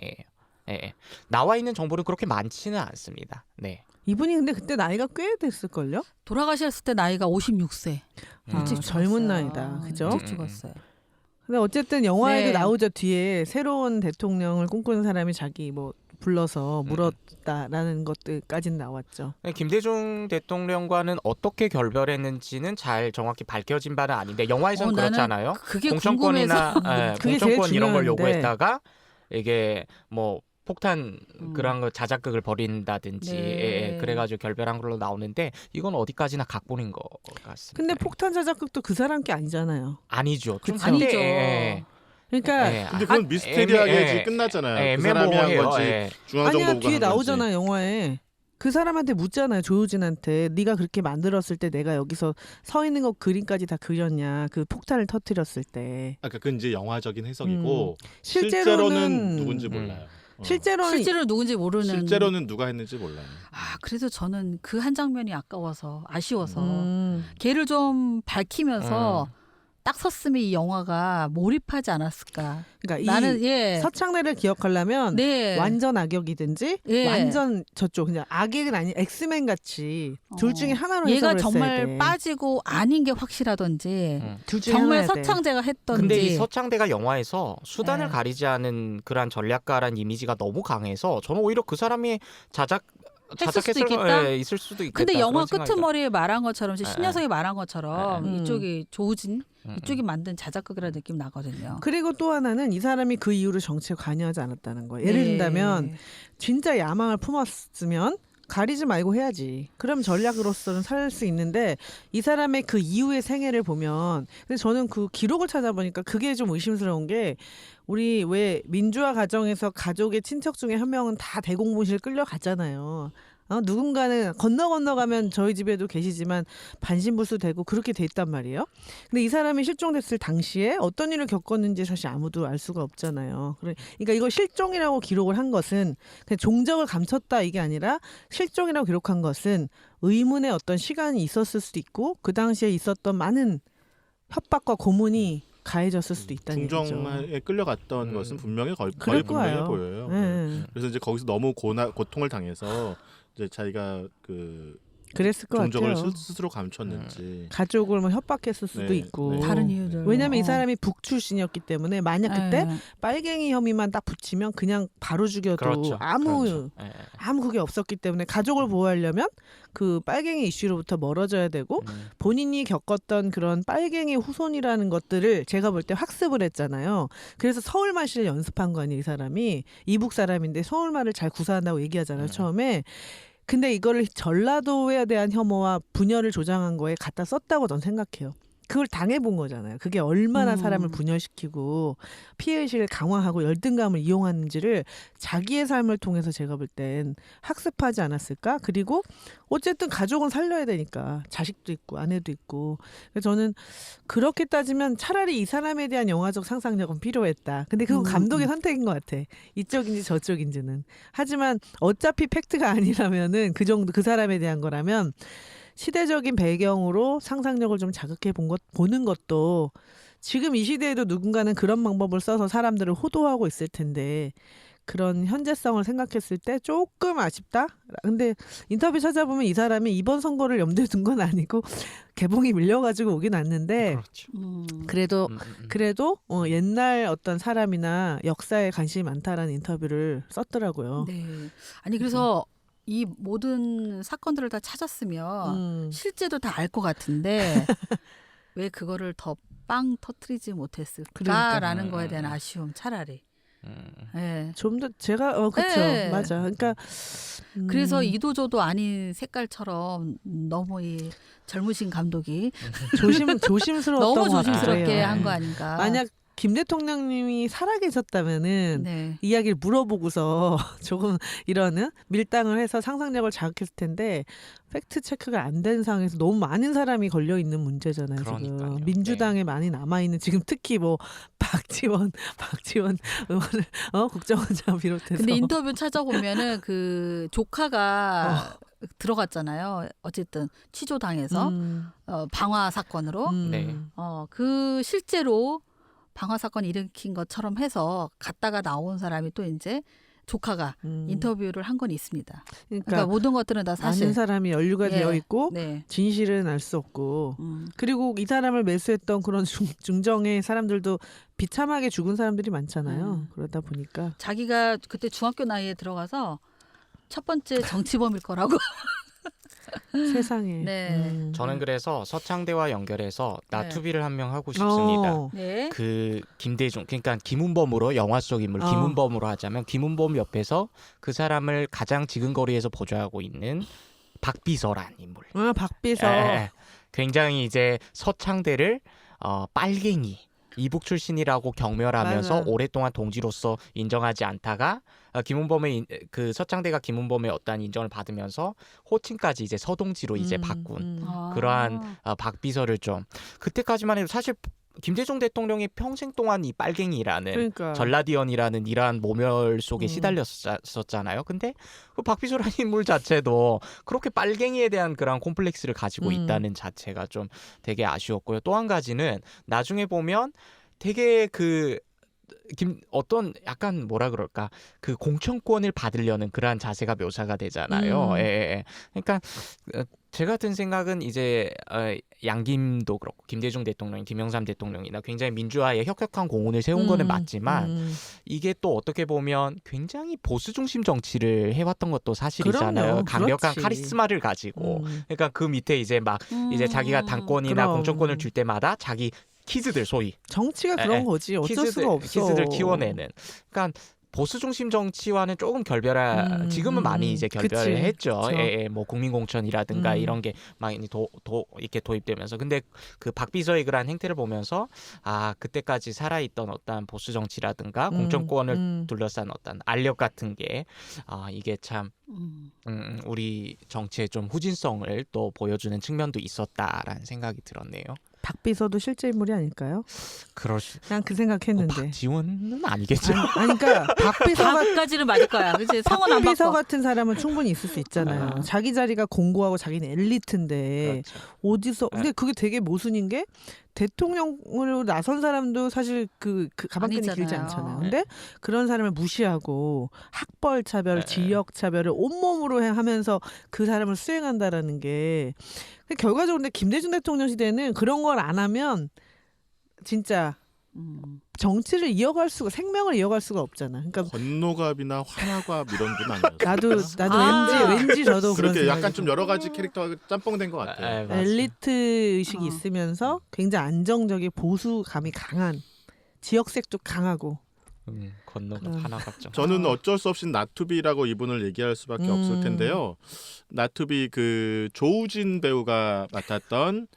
나와 있는 정보는 그렇게 많지는 않습니다. 네. 이분이 근데 그때 나이가 꽤 됐을걸요? 돌아가셨을 때 나이가 56세. 일찍 젊은 죽었어요. 나이다. 그죠? 일찍 죽었어요. 근데 어쨌든 영화에도 네. 나오죠. 뒤에 새로운 대통령을 꿈꾸는 사람이 자기 뭐 불러서 물었다라는 것들까지는 나왔죠. 김대중 대통령과는 어떻게 결별했는지는 잘 정확히 밝혀진 바는 아닌데 영화에서는 나는 그렇잖아요. 그게 공천권이나 궁금해서. 그게 제일 공천권 이런 걸 중요한데. 요구했다가 이게 뭐 폭탄 그런 거 자작극을 벌인다든지 네. 그래가지고 결별한 걸로 나오는데 이건 어디까지나 각본인 것 같습니다. 근데 폭탄 자작극도 그 사람 게 아니잖아요. 아니죠. 좀 그치. 아니죠. 그러니까 근데 그건 미스테리하게 끝났잖아요. 그 사람이 한 건지 아니야 중앙정보부가 뒤에 한 건지. 나오잖아 영화에. 그 사람한테 묻잖아요. 조효진한테 네가 그렇게 만들었을 때 내가 여기서 서 있는 거 그림까지 다 그렸냐. 그 폭탄을 터뜨렸을 때. 아까 그건 이제 영화적인 해석이고 실제로는 누군지 몰라요. 실제로는 누군지 모르는. 실제로는 누가 했는지 몰라요. 그래서 저는 그 한 장면이 아쉬워서 음. 걔를 좀 밝히면서 딱 섰으면 이 영화가 몰입하지 않았을까. 그러니까 나는 이 서창래를 기억하려면 네. 완전 악역이든지 예. 완전 저쪽 그냥 악역은 아닌 엑스맨 같이 둘 중에 하나로 얘가 해석을 했어야 정말 돼. 빠지고 아닌 게 확실하던지 둘 중에 정말 하나야 돼. 서창재가 했던지. 근데 이 서창대가 영화에서 수단을 네. 가리지 않은 그런 전략가란 이미지가 너무 강해서 저는 오히려 그 사람이 했을 수도 있겠다? 있을 수도 있겠다. 근데 영화 그런 생각이 끄트머리에 말한 것처럼 네. 신여성이 말한 것처럼 네. 이쪽이 조우진 이쪽이 만든 자작극이라는 느낌 나거든요. 그리고 또 하나는 이 사람이 그 이후로 정치에 관여하지 않았다는 거예요. 예를 네. 든다면 진짜 야망을 품었으면 가리지 말고 해야지. 그럼 전략으로서는 살 수 있는데 이 사람의 그 이후의 생애를 보면 근데 저는 그 기록을 찾아보니까 그게 좀 의심스러운 게 우리 왜 민주화 과정에서 가족의 친척 중에 한 명은 다 대공분실 끌려갔잖아요. 누군가는 건너가면 저희 집에도 계시지만 반신불수 되고 그렇게 돼 있단 말이에요. 근데 이 사람이 실종됐을 당시에 어떤 일을 겪었는지 사실 아무도 알 수가 없잖아요. 그러니까 이걸 실종이라고 기록을 한 것은 그냥 종적을 감췄다 이게 아니라 실종이라고 기록한 것은 의문의 어떤 시간이 있었을 수도 있고 그 당시에 있었던 많은 협박과 고문이 가해졌을 수도 있다는 얘기죠. 궁정에 끌려갔던 음. 것은 분명히 거의 그럴 분명해 거예요. 보여요. 네. 그래서 이제 거기서 너무 고통을 당해서 이제 자기가 그 그랬을 것 종족을 같아요. 스스로 감췄는지. 가족을 뭐 협박했을 수도 네, 있고 네. 다른 이유들. 왜냐면 이 사람이 북 출신이었기 때문에 만약 그때 네. 빨갱이 혐의만 딱 붙이면 그냥 바로 죽여도 그렇죠. 아무 그렇죠. 예. 아무 그게 없었기 때문에 가족을 보호하려면 그 빨갱이 이슈로부터 멀어져야 되고 본인이 겪었던 그런 빨갱이 후손이라는 것들을 제가 볼 때 학습을 했잖아요. 그래서 서울말씨를 연습한 거 아니에요, 이 사람이. 이북 사람인데 서울말을 잘 구사한다고 얘기하잖아요, 처음에. 근데 이거를 전라도에 대한 혐오와 분열을 조장한 거에 갖다 썼다고 전 생각해요. 그걸 당해본 거잖아요. 그게 얼마나 사람을 분열시키고 피해의식을 강화하고 열등감을 이용하는지를 자기의 삶을 통해서 제가 볼 땐 학습하지 않았을까? 그리고 어쨌든 가족은 살려야 되니까 자식도 있고 아내도 있고. 그래서 저는 그렇게 따지면 차라리 이 사람에 대한 영화적 상상력은 필요했다. 근데 그건 감독의 선택인 것 같아. 이쪽인지 저쪽인지는. 하지만 어차피 팩트가 아니라면은 그 정도 그 사람에 대한 거라면 시대적인 배경으로 상상력을 좀 자극해 보는 것도 지금 이 시대에도 누군가는 그런 방법을 써서 사람들을 호도하고 있을 텐데 그런 현재성을 생각했을 때 조금 아쉽다. 근데 인터뷰 찾아보면 이 사람이 이번 선거를 염두에 둔 건 아니고 개봉이 밀려가지고 오긴 왔는데 그렇죠. 그래도 옛날 어떤 사람이나 역사에 관심이 많다라는 인터뷰를 썼더라고요. 네. 아니 그래서 이 모든 사건들을 다 찾았으면 실제도 다 알 것 같은데 왜 그거를 더 빵 터트리지 못했을까라는 거에 대한 아쉬움 차라리. 네. 좀 더 제가 그렇죠. 네. 맞아. 그러니까 그래서 이도저도 아닌 색깔처럼 너무 이 젊으신 감독이 조심스러웠던 너무 것 조심스럽게 같아요. 한 거 아닌가. 만약 김 대통령님이 살아계셨다면은 네. 이야기를 물어보고서 조금 이런 밀당을 해서 상상력을 자극했을 텐데 팩트 체크가 안 된 상황에서 너무 많은 사람이 걸려 있는 문제잖아요. 그러니까요. 지금 민주당에 많이 남아 있는 지금 특히 뭐 박지원 의원을 국정원장 비롯해서. 근데 인터뷰 찾아보면은 그 조카가 들어갔잖아요. 어쨌든 취조당해서 방화 사건으로. 네. 그 실제로 방화 사건 일으킨 것처럼 해서 갔다가 나온 사람이 또 이제 조카가 인터뷰를 한 건 있습니다. 그러니까 모든 것들은 다 사실. 많은 사람이 연루가 되어 있고 네. 진실은 알 수 없고 그리고 이 사람을 매수했던 그런 중정의 사람들도 비참하게 죽은 사람들이 많잖아요. 그러다 보니까 자기가 그때 중학교 나이에 들어가서 첫 번째 정치범일 거라고. 세상에. 네. 저는 그래서 서창대와 연결해서 네. 나투비를 한 명 하고 싶습니다. 네. 그 김대중, 그러니까 김은범으로 영화 속 인물 김은범으로 하자면 김은범 옆에서 그 사람을 가장 지근거리에서 보좌하고 있는 박비서란 인물. 박비서. 예, 굉장히 이제 서창대를 빨갱이 이북 출신이라고 경멸하면서 맞아. 오랫동안 동지로서 인정하지 않다가 김은범의 그 서창대가 김은범의 어떠한 인정을 받으면서 호칭까지 이제 서동지로 이제 바꾼 그러한 박비서를 좀 그때까지만 해도 사실 김대중 대통령이 평생 동안 이 빨갱이라는 그러니까. 전라디언이라는 이러한 모멸 속에 시달렸었잖아요. 근데 그 박비서라는 인물 자체도 그렇게 빨갱이에 대한 그런 콤플렉스를 가지고 있다는 자체가 좀 되게 아쉬웠고요. 또 한 가지는 나중에 보면 되게 어떤 약간 뭐라 그럴까 그 공천권을 받으려는 그러한 자세가 묘사가 되잖아요. 예. 그러니까 제가 든 생각은 이제 양김도 그렇고 김대중 대통령, 김영삼 대통령이나 굉장히 민주화에 혁혁한 공헌을 세운 거는 맞지만 이게 또 어떻게 보면 굉장히 보수 중심 정치를 해왔던 것도 사실이잖아요. 그럼요. 강력한 그렇지. 카리스마를 가지고 그러니까 그 밑에 이제 막 이제 자기가 당권이나 그럼. 공천권을 줄 때마다 자기 키즈들 소위 정치가 그런 거지. 어쩔 수가 없어. 키즈들 키워내는. 그러니까 보수 중심 정치와는 조금 지금은 많이 이제 결별을 그치. 했죠. 그쵸. 예, 뭐 국민공천이라든가 이런 게 많이 이렇게 도입되면서 근데 그 박비서의 그러한 행태를 보면서 그때까지 살아있던 어떤 보수 정치라든가 공천권을 둘러싼 어떤 알력 같은 게 이게 참 우리 정치의 좀 후진성을 또 보여주는 측면도 있었다라는 생각이 들었네요. 박비서도 실제 인물이 아닐까요? 그냥 그 생각했는데. 박지원은 아니겠죠. 아니 그러니까 박까지는 맞을 거야. 그치? 성은 안 박비서 바꿔. 같은 사람은 충분히 있을 수 있잖아요. 자기 자리가 공고하고 자기는 엘리트인데 그렇죠. 어디서 근데 그게 되게 모순인 게 대통령으로 나선 사람도 사실 그 가방끈이 길지 아니잖아요. 않잖아요. 근데 그런 사람을 무시하고 학벌 차별, 네. 지역 차별을 온몸으로 하면서 그 사람을 수행한다라는 게 결과적으로 근데 김대중 대통령 시대는 그런 걸 안 하면 진짜 정치를 이어갈 수가 생명을 이어갈 수가 없잖아. 그러니까 권노갑이나 화나갑 이런 분 아니었어요? 나도 왠지 저도 그런 그렇게 생각이 약간 좀 들어요. 여러 가지 캐릭터가 짬뽕된 것 같아요. 맞아요. 엘리트 의식이 어. 있으면서 굉장히 안정적인 보수감이 강한 지역색도 강하고 건너가 그런- 하나 같죠. 저는 어쩔 수 없이 나투비라고 이분을 얘기할 수밖에 없을 텐데요. 나투비 그 조우진 배우가 맡았던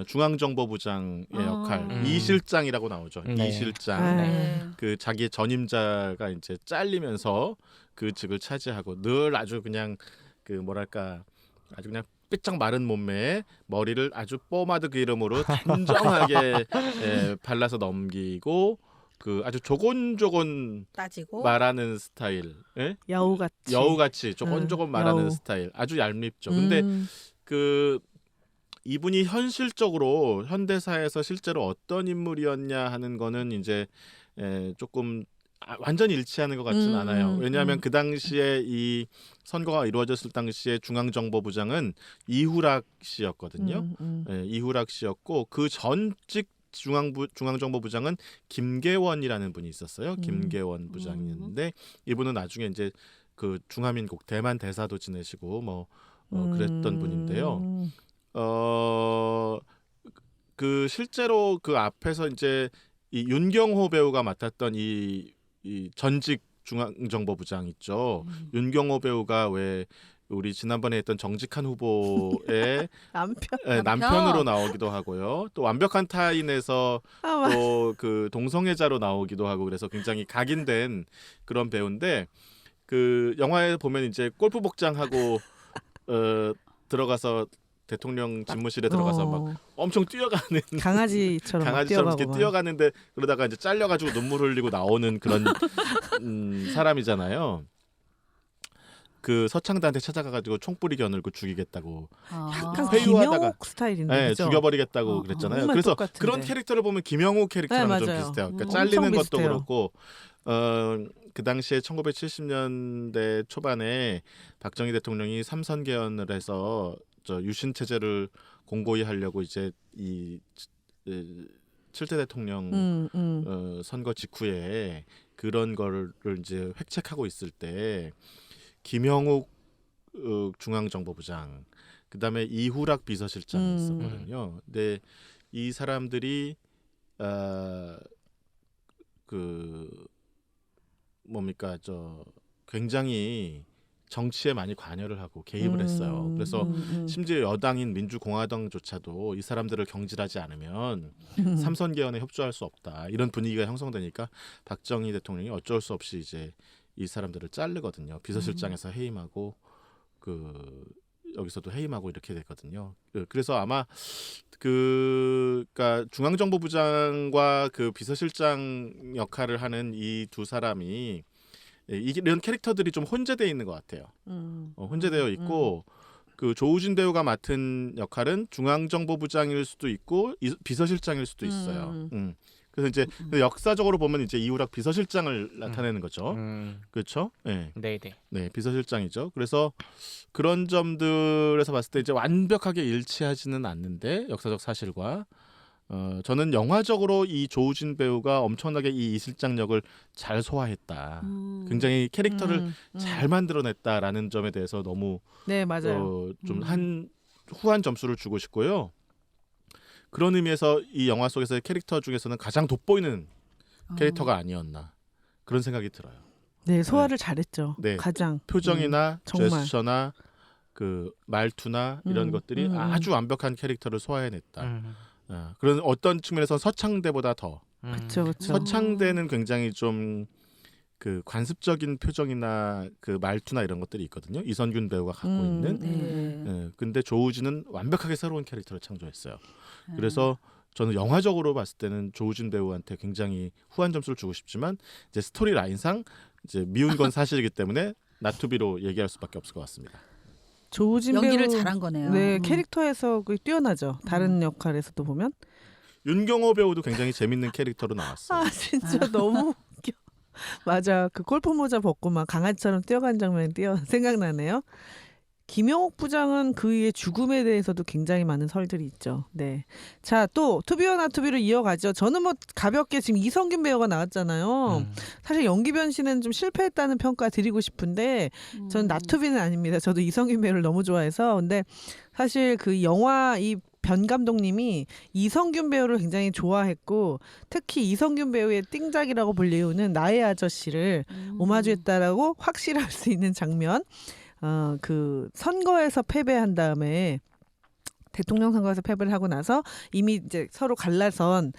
중앙정보부장의 역할 이실장이라고 나오죠. 네. 이실장. 네. 그 자기의 전임자가 이제 잘리면서 그 직을 차지하고 늘 아주 그냥 그 뭐랄까 아주 그냥 삐쩍 마른 몸매에 머리를 아주 포마드 그림으로 단정하게 발라서 넘기고 그 아주 조곤조곤 따지고 말하는 스타일, 예? 여우같이 여우같이 조곤조곤 말하는 여우. 스타일, 아주 얄밉죠. 근데 그 이분이 현실적으로 현대사에서 실제로 어떤 인물이었냐 하는 거는 이제 조금 완전히 일치하는 것 같지는 않아요. 왜냐하면 그 당시에 이 선거가 이루어졌을 당시에 중앙정보부장은 이후락 씨였거든요. 이후락 씨였고 그 전직 중앙정보부장은 김계원이라는 분이 있었어요. 김계원 부장이었는데 이분은 나중에 이제 그 중화민국 대만 대사도 지내시고 뭐 그랬던 분인데요. 그 실제로 그 앞에서 이제 이 윤경호 배우가 맡았던 이 전직 중앙정보부장 있죠. 윤경호 배우가 왜 우리 지난번에 했던 정직한 후보의 남편으로 나오기도 하고요. 또 완벽한 타인에서 또 그 동성애자로 나오기도 하고 그래서 굉장히 각인된 그런 배우인데 그 영화에 보면 이제 골프 복장하고 들어가서 대통령 집무실에 들어가서 막 엄청 뛰어가는 강아지처럼 이렇게 뛰어가는데 그러다가 이제 잘려가지고 눈물 흘리고 나오는 그런 사람이잖아요. 그 서창대한테 찾아가가지고 총뿌리 겨누고 죽이겠다고 약간 회유하다가 김영옥 스타일인데 그죠? 죽여버리겠다고 그랬잖아요. 정말 그래서 똑같은데. 그런 캐릭터를 보면 김영욱 캐릭터랑 좀 맞아요. 비슷해요. 그러니까 엄청 잘리는 것도 비슷해요. 그렇고 그 당시에 1970년대 초반에 박정희 대통령이 3선 개헌을 해서 유신 체제를 공고히 하려고 이제 이 7대 대통령 선거 직후에 그런 거를 이제 획책하고 있을 때 김영욱 중앙정보부장 그다음에 이후락 비서실장이 있었거든요. 근데 이 사람들이 그 뭡니까 굉장히 정치에 많이 관여를 하고 개입을 했어요. 그래서 심지어 여당인 민주공화당조차도 이 사람들을 경질하지 않으면 삼선 개헌에 협조할 수 없다. 이런 분위기가 형성되니까 박정희 대통령이 어쩔 수 없이 이제 이 사람들을 자르거든요. 비서실장에서 해임하고 그 여기서도 해임하고 이렇게 됐거든요. 그래서 아마 그러니까 중앙정보부장과 그 비서실장 역할을 하는 이 두 사람이 이런 캐릭터들이 좀 혼재되어 있는 것 같아요. 혼재되어 있고 그 조우진 배우가 맡은 역할은 중앙정보부장일 수도 있고 비서실장일 수도 있어요. 그래서 이제 역사적으로 보면 이제 이후락 비서실장을 나타내는 거죠. 그렇죠? 네. 네, 비서실장이죠. 그래서 그런 점들에서 봤을 때 이제 완벽하게 일치하지는 않는데 역사적 사실과 저는 영화적으로 이 조우진 배우가 엄청나게 이 이실장 역을 잘 소화했다. 굉장히 캐릭터를 잘 만들어냈다라는 점에 대해서 너무 네 맞아요. 좀 후한 점수를 주고 싶고요. 그런 의미에서 이 영화 속에서의 캐릭터 중에서는 가장 돋보이는 캐릭터가 아니었나 그런 생각이 들어요. 네 소화를 잘했죠. 네. 가장 표정이나 정말. 제스처나 그 말투나 이런 것들이 아주 완벽한 캐릭터를 소화해냈다. 그런 어떤 측면에서 서창대보다 더 그렇죠. 서창대는 굉장히 좀 그 관습적인 표정이나 그 말투나 이런 것들이 있거든요. 이선균 배우가 갖고 있는. 근데 조우진은 완벽하게 새로운 캐릭터를 창조했어요. 그래서 저는 영화적으로 봤을 때는 조우진 배우한테 굉장히 후한 점수를 주고 싶지만 이제 스토리 라인상 이제 미운 건 사실이기 때문에 나투비로 얘기할 수밖에 없을 것 같습니다. 조우진 연기를 배우 잘한 거네요. 네 캐릭터에서 뛰어나죠. 다른 역할에서도 보면 윤경호 배우도 굉장히 재밌는 캐릭터로 나왔어요. 아 진짜 너무 웃겨. 맞아. 그 골프 모자 벗고 막 강아지처럼 뛰어간 장면 생각나네요. 김영옥 부장은 그의 죽음에 대해서도 굉장히 많은 설들이 있죠. 네. 자, 또 투비와 나투비로 이어가죠. 저는 뭐 가볍게 지금 이성균 배우가 나왔잖아요. 사실 연기 변신은 좀 실패했다는 평가 드리고 싶은데 저는 나투비는 아닙니다. 저도 이성균 배우를 너무 좋아해서. 근데 사실 그 영화 이 변 감독님이 이성균 배우를 굉장히 좋아했고 특히 이성균 배우의 띵작이라고 불리우는 나의 아저씨를 오마주했다라고 확실할 수 있는 장면. 그 선거에서 패배한 다음에 대통령 선거에서 패배를 하고 나서 이미 이제 서로 갈라선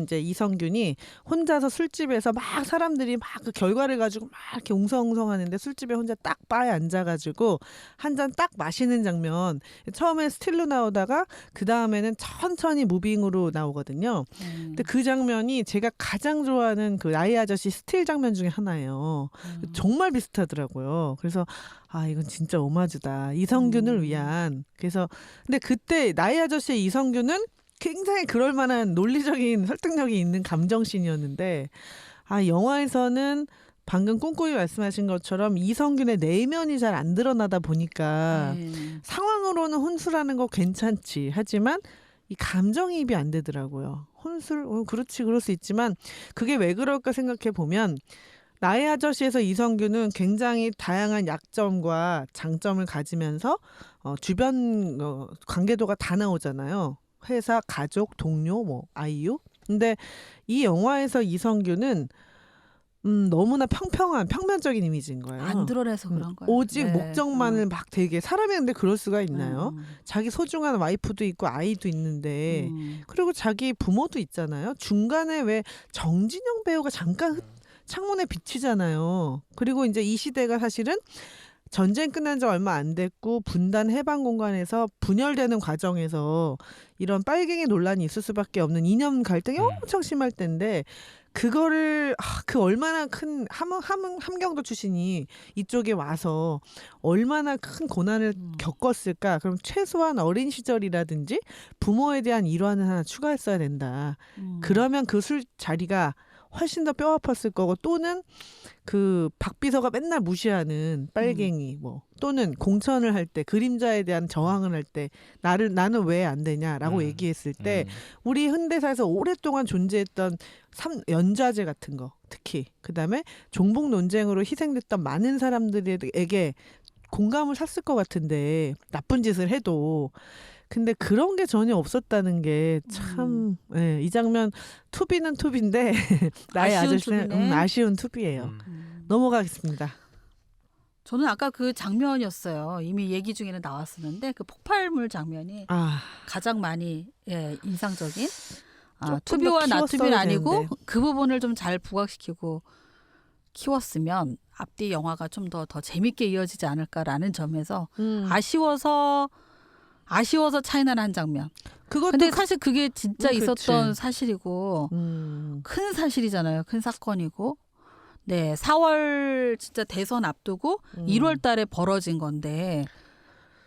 이제 이성균이 혼자서 술집에서 막 사람들이 막 그 결과를 가지고 막 이렇게 웅성웅성하는데 술집에 혼자 딱 바에 앉아가지고 한 잔 딱 마시는 장면. 처음에 스틸로 나오다가 그 다음에는 천천히 무빙으로 나오거든요. 근데 그 장면이 제가 가장 좋아하는 그 나의 아저씨 스틸 장면 중에 하나예요. 정말 비슷하더라고요. 그래서 아 이건 진짜 오마주다. 이성균을 위한. 그래서 근데 그때 나의 아저씨의 이성균은 굉장히 그럴 만한 논리적인 설득력이 있는 감정씬이었는데 아 영화에서는 방금 꼼꼼히 말씀하신 것처럼 이성균의 내면이 잘 안 드러나다 보니까 상황으로는 혼술하는 거 괜찮지. 하지만 이 감정이입이 안 되더라고요. 혼술 그렇지 그럴 수 있지만 그게 왜 그럴까 생각해 보면 나의 아저씨에서 이성균은 굉장히 다양한 약점과 장점을 가지면서 주변 관계도가 다 나오잖아요. 회사, 가족, 동료, 뭐 아이유. 근데 이 영화에서 이성균은 너무나 평면적인 이미지인 거예요. 안 드러내서 그런 거예요. 오직 네. 목적만을 막 되게 사람이 근데 그럴 수가 있나요? 자기 소중한 와이프도 있고 아이도 있는데 그리고 자기 부모도 있잖아요. 중간에 왜 정진영 배우가 잠깐 창문에 비치잖아요. 그리고 이제 이 시대가 사실은 전쟁 끝난 지 얼마 안 됐고 분단 해방 공간에서 분열되는 과정에서 이런 빨갱이 논란이 있을 수밖에 없는 이념 갈등이 엄청 심할 때인데 그거를 그 얼마나 큰 함경도 출신이 이쪽에 와서 얼마나 큰 고난을 겪었을까. 그럼 최소한 어린 시절이라든지 부모에 대한 일화는 하나 추가했어야 된다. 그러면 그 술 자리가 훨씬 더 뼈 아팠을 거고 또는 그 박비서가 맨날 무시하는 빨갱이 뭐 또는 공천을 할 때 그림자에 대한 저항을 할 때 나는 왜 안 되냐라고 얘기했을 때 우리 현대사에서 오랫동안 존재했던 연좌제 같은 거 특히 그다음에 종북 논쟁으로 희생됐던 많은 사람들에게 공감을 샀을 것 같은데 나쁜 짓을 해도 근데 그런 게 전혀 없었다는 게 참 이 장면 투비는 투비인데 나의 아저씨는 아쉬운 투비예요. 넘어가겠습니다. 저는 아까 그 장면이었어요. 이미 얘기 중에는 나왔었는데 그 폭발물 장면이 가장 많이 인상적인 투비와 나투비는 아니고 되는데. 그 부분을 좀 잘 부각시키고 키웠으면 앞뒤 영화가 좀 더 재밌게 이어지지 않을까라는 점에서 아쉬워서 차이나는 한 장면. 근데 사실 그게 진짜 있었던 사실이고 큰 사실이잖아요. 큰 사건이고. 네, 4월 진짜 대선 앞두고 1월 달에 벌어진 건데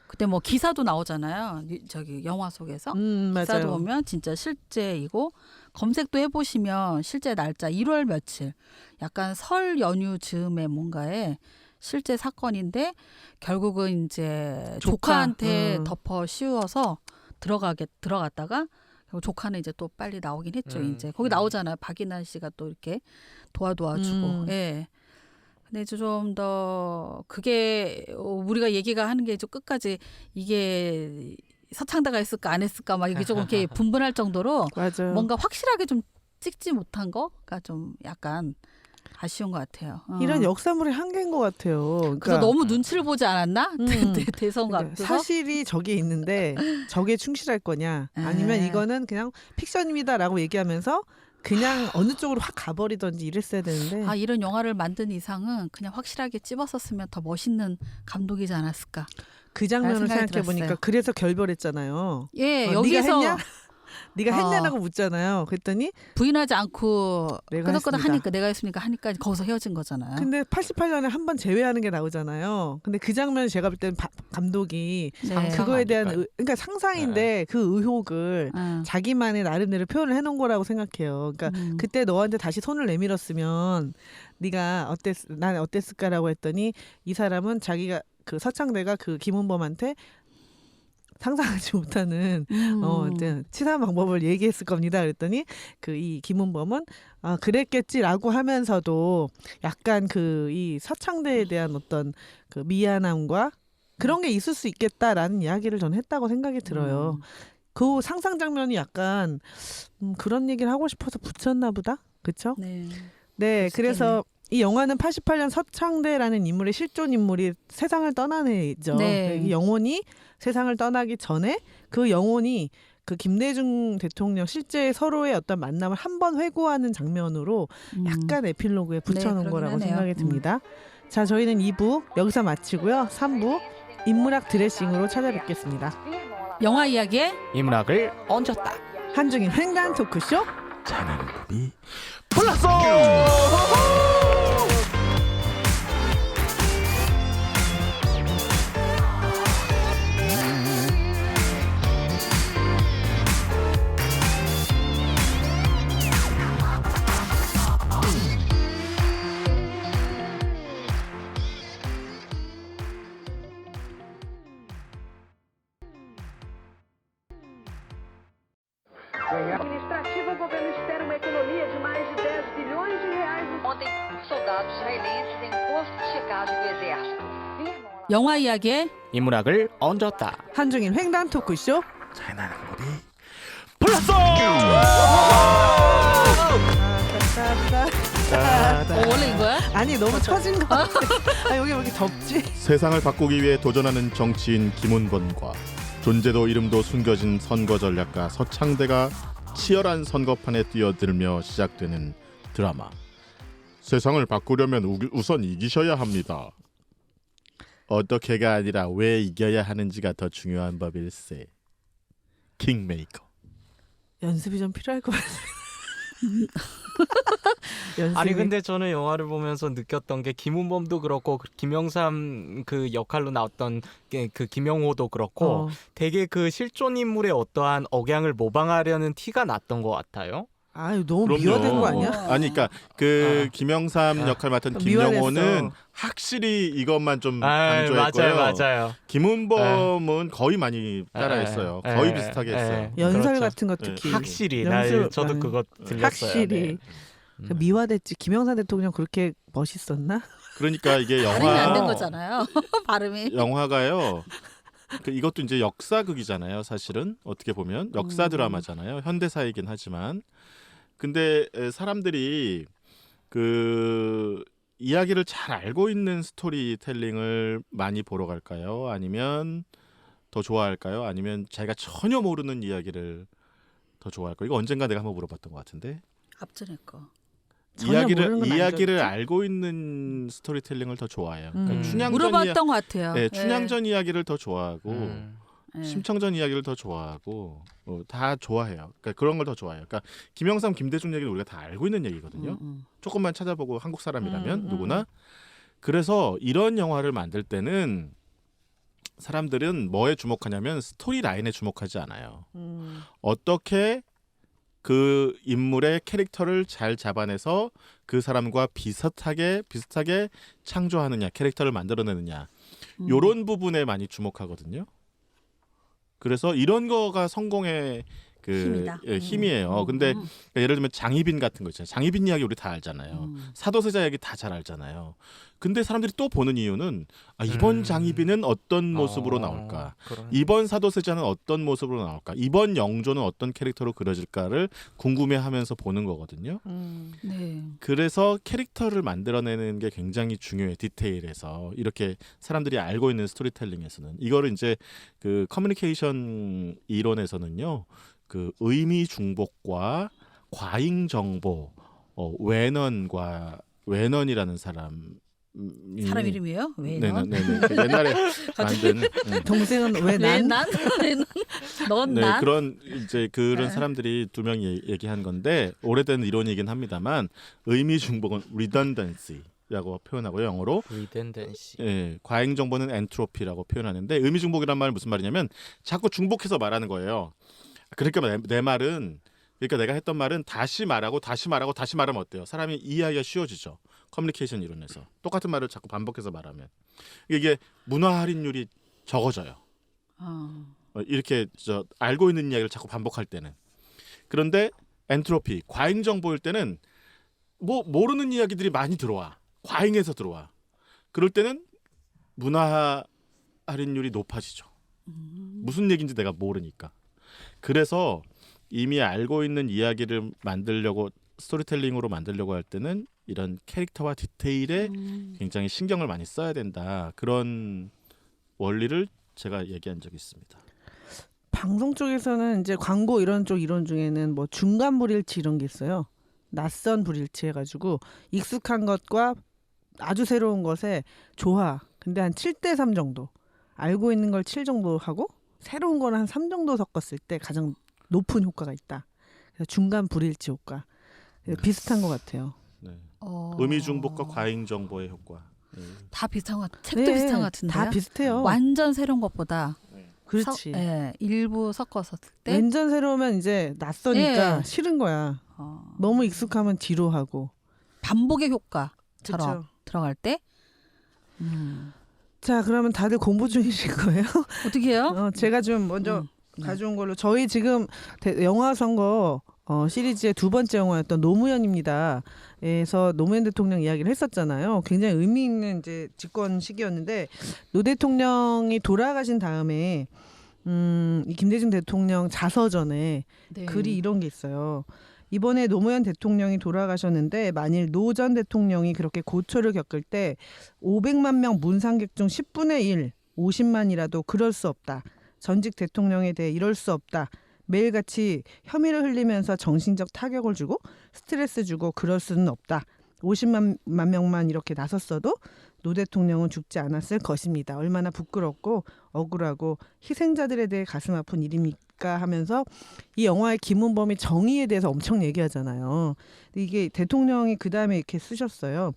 그때 뭐 기사도 나오잖아요. 저기 영화 속에서. 기사도 맞아요. 보면 진짜 실제이고 검색도 해보시면 실제 날짜 1월 며칠 약간 설 연휴 즈음에 뭔가에 실제 사건인데 결국은 이제 조카한테 덮어 씌워서 들어갔다가 조카는 이제 또 빨리 나오긴 했죠. 이제 거기 나오잖아요. 박인환 씨가 또 이렇게 도와주고. 예. 근데 좀 더 그게 우리가 얘기가 하는 게 좀 끝까지 이게 서창다가 했을까 안 했을까 막 이게 조금 이렇게 분분할 정도로 맞아요. 뭔가 확실하게 좀 찍지 못한 거가 좀 약간 아쉬운 것 같아요. 이런 역사물의 한계인 것 같아요. 그러니까 그래서 너무 눈치를 보지 않았나? 대선과 앞두서? 사실이 저기에 있는데 저기에 충실할 거냐 아니면 이거는 그냥 픽션입니다라고 얘기하면서 그냥 어느 쪽으로 확 가버리던지 이랬어야 되는데 이런 영화를 만든 이상은 그냥 확실하게 찝었었으면 더 멋있는 감독이지 않았을까? 그 장면을 생각해 보니까 그래서 결별했잖아요. 예, 네가 여기서 했냐? 네가 했냐라고 묻잖아요. 그랬더니 부인하지 않고 내가 끄덕끄덕 했습니다. 하니까 내가 했으니까 하니까 거기서 헤어진 거잖아요. 근데 88년에 한 번 제외하는 게 나오잖아요. 근데 그 장면 제가 볼 때는 감독이 네. 그거에 대한 아닐까요? 그러니까 상상인데 그 의혹을 자기만의 나름대로 표현을 해놓은 거라고 생각해요. 그러니까 그때 너한테 다시 손을 내밀었으면 네가 난 어땠을까라고 했더니 이 사람은 자기가 그 서창대가 그 김은범한테 상상하지 못하는 이제 치사 방법을 얘기했을 겁니다. 그랬더니 그 이 김은범은 그랬겠지라고 하면서도 약간 그 이 서창대에 대한 어떤 그 미안함과 그런 게 있을 수 있겠다라는 이야기를 저는 했다고 생각이 들어요. 그 상상 장면이 약간 그런 얘기를 하고 싶어서 붙였나 보다. 그렇죠? 네. 네, 그래서 이 영화는 88년 서창대라는 인물의 실존 인물이 세상을 떠난 애죠. 네. 이 영혼이 세상을 떠나기 전에 그 영혼이 그 김대중 대통령 실제 서로의 어떤 만남을 한 번 회고하는 장면으로 약간 에필로그에 붙여놓은 그러긴 거라고 하네요. 생각이 듭니다. 자, 저희는 2부 여기서 마치고요. 3부 인문학 드레싱으로 찾아뵙겠습니다. 영화 이야기에 인문학을 얹었다. 한중인 횡단 토크쇼. 잘하는 분이 불렀어. Administrativo, o governo espera uma economia de mais de 10 bilhões de reais. Ontem, soldados israelenses em posto de checagem do exército afirmam lá. 영화 이야기에 인문학을 얹었다. 한중인 횡단 토크쇼. 잘하는 분이 불렀어. 원래 이거야? 아니 너무 처진 것 같아. 여기 왜 이렇게 덥지? 세상을 바꾸기 위해 도전하는 정치인 김은범과 존재도 이름도 숨겨진 선거 전략가 서창대가 치열한 선거판에 뛰어들며 시작되는 드라마. 세상을 바꾸려면 우선 이기셔야 합니다. 어떻게가 아니라 왜 이겨야 하는지가 더 중요한 법일세. 킹메이커. 연습이 좀 필요할 것 같습니다. 연습이. 아니 근데 저는 영화를 보면서 느꼈던 게 김은범도 그렇고 김영삼 그 역할로 나왔던 그 김영호도 그렇고 되게 그 실존 인물의 어떠한 억양을 모방하려는 티가 났던 것 같아요. 너무 그럼요. 미화된 거 아니야? 아니 그러니까 그 김영삼 역할 맡은 김영호는 미화됐어. 확실히 이것만 좀 강조했고요. 맞아요. 김은범은 거의 많이 따라했어요. 거의 비슷하게 했어요. 연설 그렇죠. 같은 거 특히 확실히 연습, 저도 그거 들렸어요. 확실히 네. 미화됐지. 김영삼 대통령 그렇게 멋있었나? 그러니까 이게 발음이 안 된 영화 거잖아요. 발음이. 영화가요. 이것도 이제 역사극이잖아요. 사실은 어떻게 보면 역사 드라마잖아요. 현대사이긴 하지만 근데 사람들이 그 이야기를 잘 알고 있는 스토리텔링을 많이 보러 갈까요? 아니면 더 좋아할까요? 아니면 자기가 전혀 모르는 이야기를 더 좋아할까요? 이거 언젠가 내가 한번 물어봤던 것 같은데 앞전에 거. 전혀 모르는 건 이야기를 아니죠. 알고 있는 스토리텔링을 더 좋아해요. 그러니까 춘향전 물어봤던 것 같아요. 네, 춘향전 이야기를 더 좋아하고 네. 심청전 이야기를 더 좋아하고 다 좋아해요. 그러니까 그런 걸 더 좋아해요. 그러니까 김영삼, 김대중 얘기는 우리가 다 알고 있는 얘기거든요. 조금만 찾아보고 한국 사람이라면 누구나. 그래서 이런 영화를 만들 때는 사람들은 뭐에 주목하냐면 스토리 라인에 주목하지 않아요. 어떻게 그 인물의 캐릭터를 잘 잡아내서 그 사람과 비슷하게 창조하느냐, 캐릭터를 만들어내느냐 요런 부분에 많이 주목하거든요. 그래서 이런 거가 성공의 힘이다. 힘이에요. 근데 예를 들면 장희빈 같은 거 있잖아요. 장희빈 이야기 우리 다 알잖아요. 사도세자 얘기 다 잘 알잖아요. 근데 사람들이 또 보는 이유는 이번 장희빈은 어떤 모습으로 나올까? 이번 사도세자는 어떤 모습으로 나올까? 이번 영조는 어떤 캐릭터로 그려질까를 궁금해하면서 보는 거거든요. 네. 그래서 캐릭터를 만들어내는 게 굉장히 중요해. 디테일에서 이렇게 사람들이 알고 있는 스토리텔링에서는 이거를 이제 그 커뮤니케이션 이론에서는요. 그 의미 중복과 과잉 정보, 웨넌이라는 사람이 사람 이름이에요? 왜 너? 네네. 옛날에 만든 동생은 왜 왜 난? 난? 넌 네, 난? 그런 그런 네. 사람들이 두 명이 얘기한 건데 오래된 이론이긴 합니다만 의미 중복은 redundancy라고 표현하고요, 영어로. redundancy. 예, 과잉 정보는 엔트로피라고 표현하는데 의미 중복이란 말은 무슨 말이냐면 자꾸 중복해서 말하는 거예요. 그러니까 내 말은 그러니까 내가 했던 말은 다시 말하고 다시 말하고 다시 말하면 어때요? 사람이 이해하기가 쉬워지죠. 커뮤니케이션 이론에서 똑같은 말을 자꾸 반복해서 말하면 이게 문화 할인율이 적어져요. 이렇게 알고 있는 이야기를 자꾸 반복할 때는. 그런데 엔트로피, 과잉 정보일 때는 뭐 모르는 이야기들이 많이 들어와. 과잉해서 들어와. 그럴 때는 문화 할인율이 높아지죠. 무슨 얘기인지 내가 모르니까. 그래서 이미 알고 있는 이야기를 만들려고 스토리텔링으로 만들려고 할 때는 이런 캐릭터와 디테일에 굉장히 신경을 많이 써야 된다. 그런 원리를 제가 얘기한 적이 있습니다. 방송 쪽에서는 이제 광고 이런 쪽 이론 중에는 뭐 중간 불일치 이런 게 있어요. 낯선 불일치 해가지고 익숙한 것과 아주 새로운 것에 조화. 근데 한 7대3 정도. 알고 있는 걸 7 정도 하고 새로운 거는 한 3 정도 섞었을 때 가장 높은 효과가 있다. 그래서 중간 불일치 효과. 비슷한 것 같아요. 네. 어... 의미 중복과 과잉 정보의 효과. 다 비슷한 것 책도 비슷한 것 같은데요. 다 비슷해요. 완전 새로운 것보다 그렇지. 일부 섞었을 때 완전 새로우면 이제 낯서니까 예. 싫은 거야. 너무 익숙하면 뒤로 하고. 반복의 효과처럼 그쵸. 들어갈 때 자, 그러면 다들 공부 중이실 거예요? 어떻게 해요? 제가 좀 먼저 가져온 걸로 저희 지금 영화 선거 시리즈의 두 번째 영화였던 노무현입니다. 에서 노무현 대통령 이야기를 했었잖아요. 굉장히 의미 있는 이제 집권 시기였는데 노 대통령이 돌아가신 다음에 이 김대중 대통령 자서전에 네. 글이 이런 게 있어요. 이번에 노무현 대통령이 돌아가셨는데 만일 노 전 대통령이 그렇게 고초를 겪을 때 500만 명 문상객 중 10분의 1, 50만이라도 그럴 수 없다. 전직 대통령에 대해 이럴 수 없다. 매일같이 혐의를 흘리면서 정신적 타격을 주고 스트레스 주고 그럴 수는 없다. 50만 명만 이렇게 나섰어도 노 대통령은 죽지 않았을 것입니다. 얼마나 부끄럽고 억울하고 희생자들에 대해 가슴 아픈 일입니까 하면서 이 영화의 김은범이 정의에 대해서 엄청 얘기하잖아요. 이게 대통령이 그다음에 이렇게 쓰셨어요.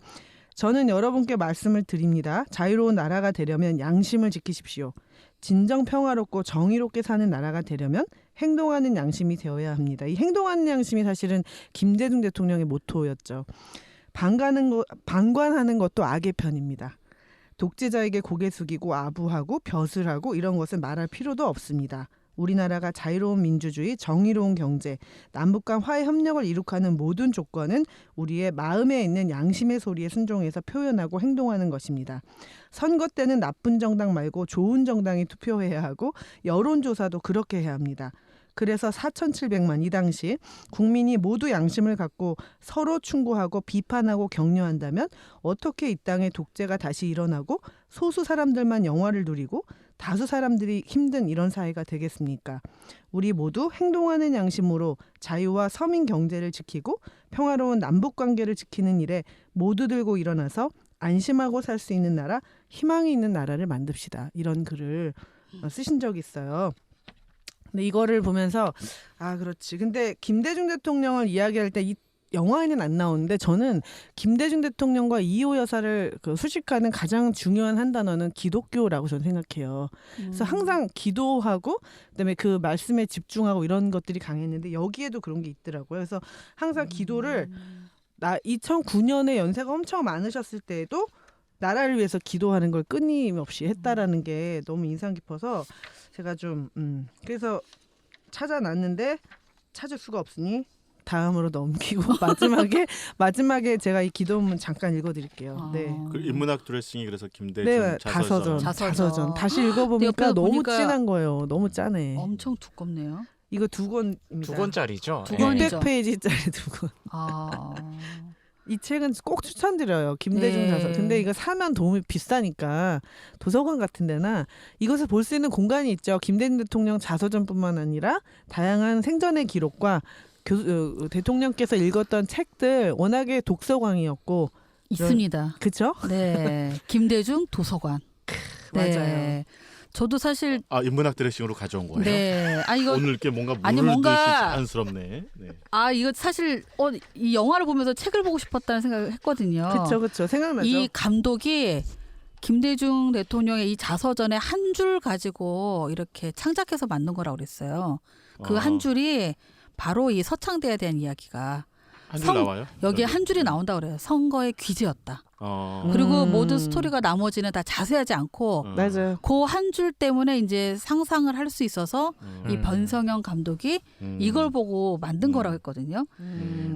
저는 여러분께 말씀을 드립니다. 자유로운 나라가 되려면 양심을 지키십시오. 진정 평화롭고 정의롭게 사는 나라가 되려면 행동하는 양심이 되어야 합니다. 이 행동하는 양심이 사실은 김대중 대통령의 모토였죠. 방관하는 것도 악의 편입니다. 독재자에게 고개 숙이고 아부하고 벼슬하고 이런 것은 말할 필요도 없습니다. 우리나라가 자유로운 민주주의, 정의로운 경제, 남북 간 화해 협력을 이룩하는 모든 조건은 우리의 마음에 있는 양심의 소리에 순종해서 표현하고 행동하는 것입니다. 선거 때는 나쁜 정당 말고 좋은 정당에 투표해야 하고 여론조사도 그렇게 해야 합니다. 그래서 4,700만 이 당시 국민이 모두 양심을 갖고 서로 충고하고 비판하고 격려한다면 어떻게 이 땅에 독재가 다시 일어나고 소수 사람들만 영화를 누리고 다수 사람들이 힘든 이런 사회가 되겠습니까? 우리 모두 행동하는 양심으로 자유와 서민 경제를 지키고 평화로운 남북관계를 지키는 일에 모두 들고 일어나서 안심하고 살 수 있는 나라, 희망이 있는 나라를 만듭시다. 이런 글을 쓰신 적이 있어요. 근데 이거를 보면서 아 그렇지. 근데 김대중 대통령을 이야기할 때 이 영화에는 안 나오는데 저는 김대중 대통령과 이호 여사를 수식하는 가장 중요한 한 단어는 기독교라고 저는 생각해요. 그래서 항상 기도하고 그다음에 그 말씀에 집중하고 이런 것들이 강했는데 여기에도 그런 게 있더라고요. 그래서 항상 기도를 2009년에 연세가 엄청 많으셨을 때에도 나라를 위해서 기도하는 걸 끊임없이 했다라는 게 너무 인상 깊어서 제가 좀 그래서 찾아놨는데 찾을 수가 없으니 다음으로 넘기고 마지막에 제가 이 기도문 잠깐 읽어드릴게요. 네. 그 인문학 드레싱이 그래서 김대중 네, 자서전. 자서전. 다시 읽어보니까 너무 진한 거예요. 너무 짜네. 엄청 두껍네요. 이거 2권입니다. 2권짜리죠. 600페이지짜리 2권. 아. 이 책은 꼭 추천드려요. 김대중 자서전. 근데 이거 사면 도움이 비싸니까 도서관 같은 데나 이것을 볼 수 있는 공간이 있죠. 김대중 대통령 자서전뿐만 아니라 다양한 생전의 기록과 대통령께서 읽었던 책들 워낙에 독서광이었고 있습니다. 그죠? 네, 김대중 도서관. 네. 맞아요. 저도 사실 인문학 드레싱으로 가져온 거예요. 네, 이거 오늘 이렇게 뭔가 물을 아니, 듯이 뭔가- 안쓰럽네. 네. 이거 사실 이 영화를 보면서 책을 보고 싶었다는 생각을 했거든요. 그렇죠. 생각나죠. 이 감독이 김대중 대통령의 이 자서전에 한 줄 가지고 이렇게 창작해서 만든 거라고 그랬어요. 그 한 줄이 바로 이 서창대에 대한 이야기가 한 줄 나와요? 여기에 여기? 한 줄이 나온다 그래요. 선거의 귀재였다. 어. 그리고 음. 모든 스토리가 나머지는 다 자세하지 않고 맞아요. 그 한 줄 때문에 이제 상상을 할 수 있어서 이 음. 변성현 감독이 이걸 보고 만든 거라고 했거든요.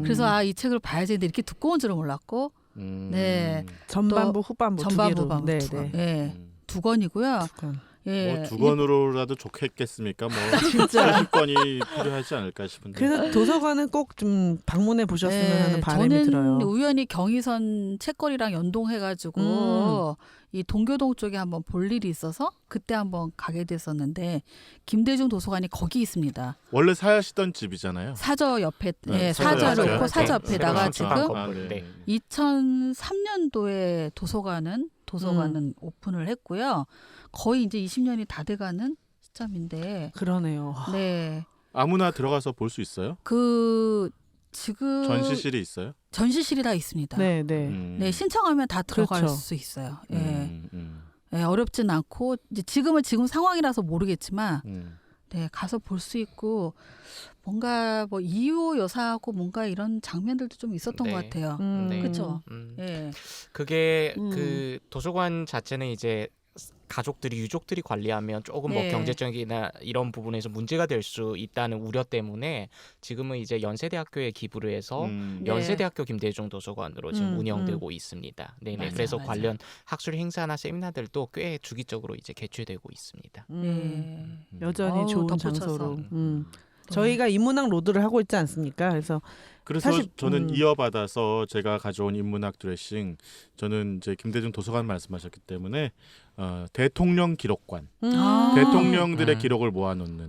그래서 이 책을 봐야지 근데 이렇게 두꺼운 줄은 몰랐고 네. 전반부 후반부 전반부 두 개로. 후반부 네, 두 권. 네. 예. 두 권이고요. 두 권. 예. 뭐두 권으로라도 좋겠습니까? 뭐 진짜. 30권이 필요하지 않을까 싶은데. 그래서 도서관은 꼭 좀 방문해 보셨으면 하는 바람이 저는 들어요. 우연히 경의선 책거리랑 연동해가지고 이 동교동 쪽에 한번 볼 일이 있어서 그때 한번 가게 됐었는데 김대중 도서관이 거기 있습니다. 원래 사시던 집이잖아요. 사저 옆에 네, 사저를 놓고 사저 사저 옆에. 옆에다가 네, 지금 새로 아, 건물. 네. 2003년도에 도서관은 오픈을 했고요. 거의 이제 20년이 다 돼가는 시점인데 그러네요. 네. 아무나 들어가서 볼 수 있어요? 지금 전시실이 있어요? 전시실이 다 있습니다. 네, 네. 네, 신청하면 다 들어갈 그렇죠. 수 있어요. 예. 음. 네, 어렵진 않고 이제 지금 상황이라서 모르겠지만 네, 가서 볼 수 있고 뭔가 뭐 이효 여사하고 뭔가 이런 장면들도 좀 있었던 네. 것 같아요. 네. 그렇죠. 예. 그게 음. 그 도서관 자체는 이제 가족들이 유족들이 관리하면 조금 뭐 네. 경제적이나 이런 부분에서 문제가 될 수 있다는 우려 때문에 지금은 이제 연세대학교에 기부를 해서 네. 연세대학교 김대중 도서관으로 지금 운영되고 있습니다. 네네. 맞아, 그래서 맞아. 관련 학술 행사나 세미나들도 꽤 주기적으로 이제 개최되고 있습니다. 여전히 어우, 좋은 덧붙여서. 장소로. 네. 저희가 인문학 로드를 하고 있지 않습니까? 그래서 그래서 사실, 저는 이어받아서 제가 가져온 인문학 드레싱, 저는 이제 김대중 도서관 말씀하셨기 때문에 대통령 기록관, 대통령들의 기록을 모아놓는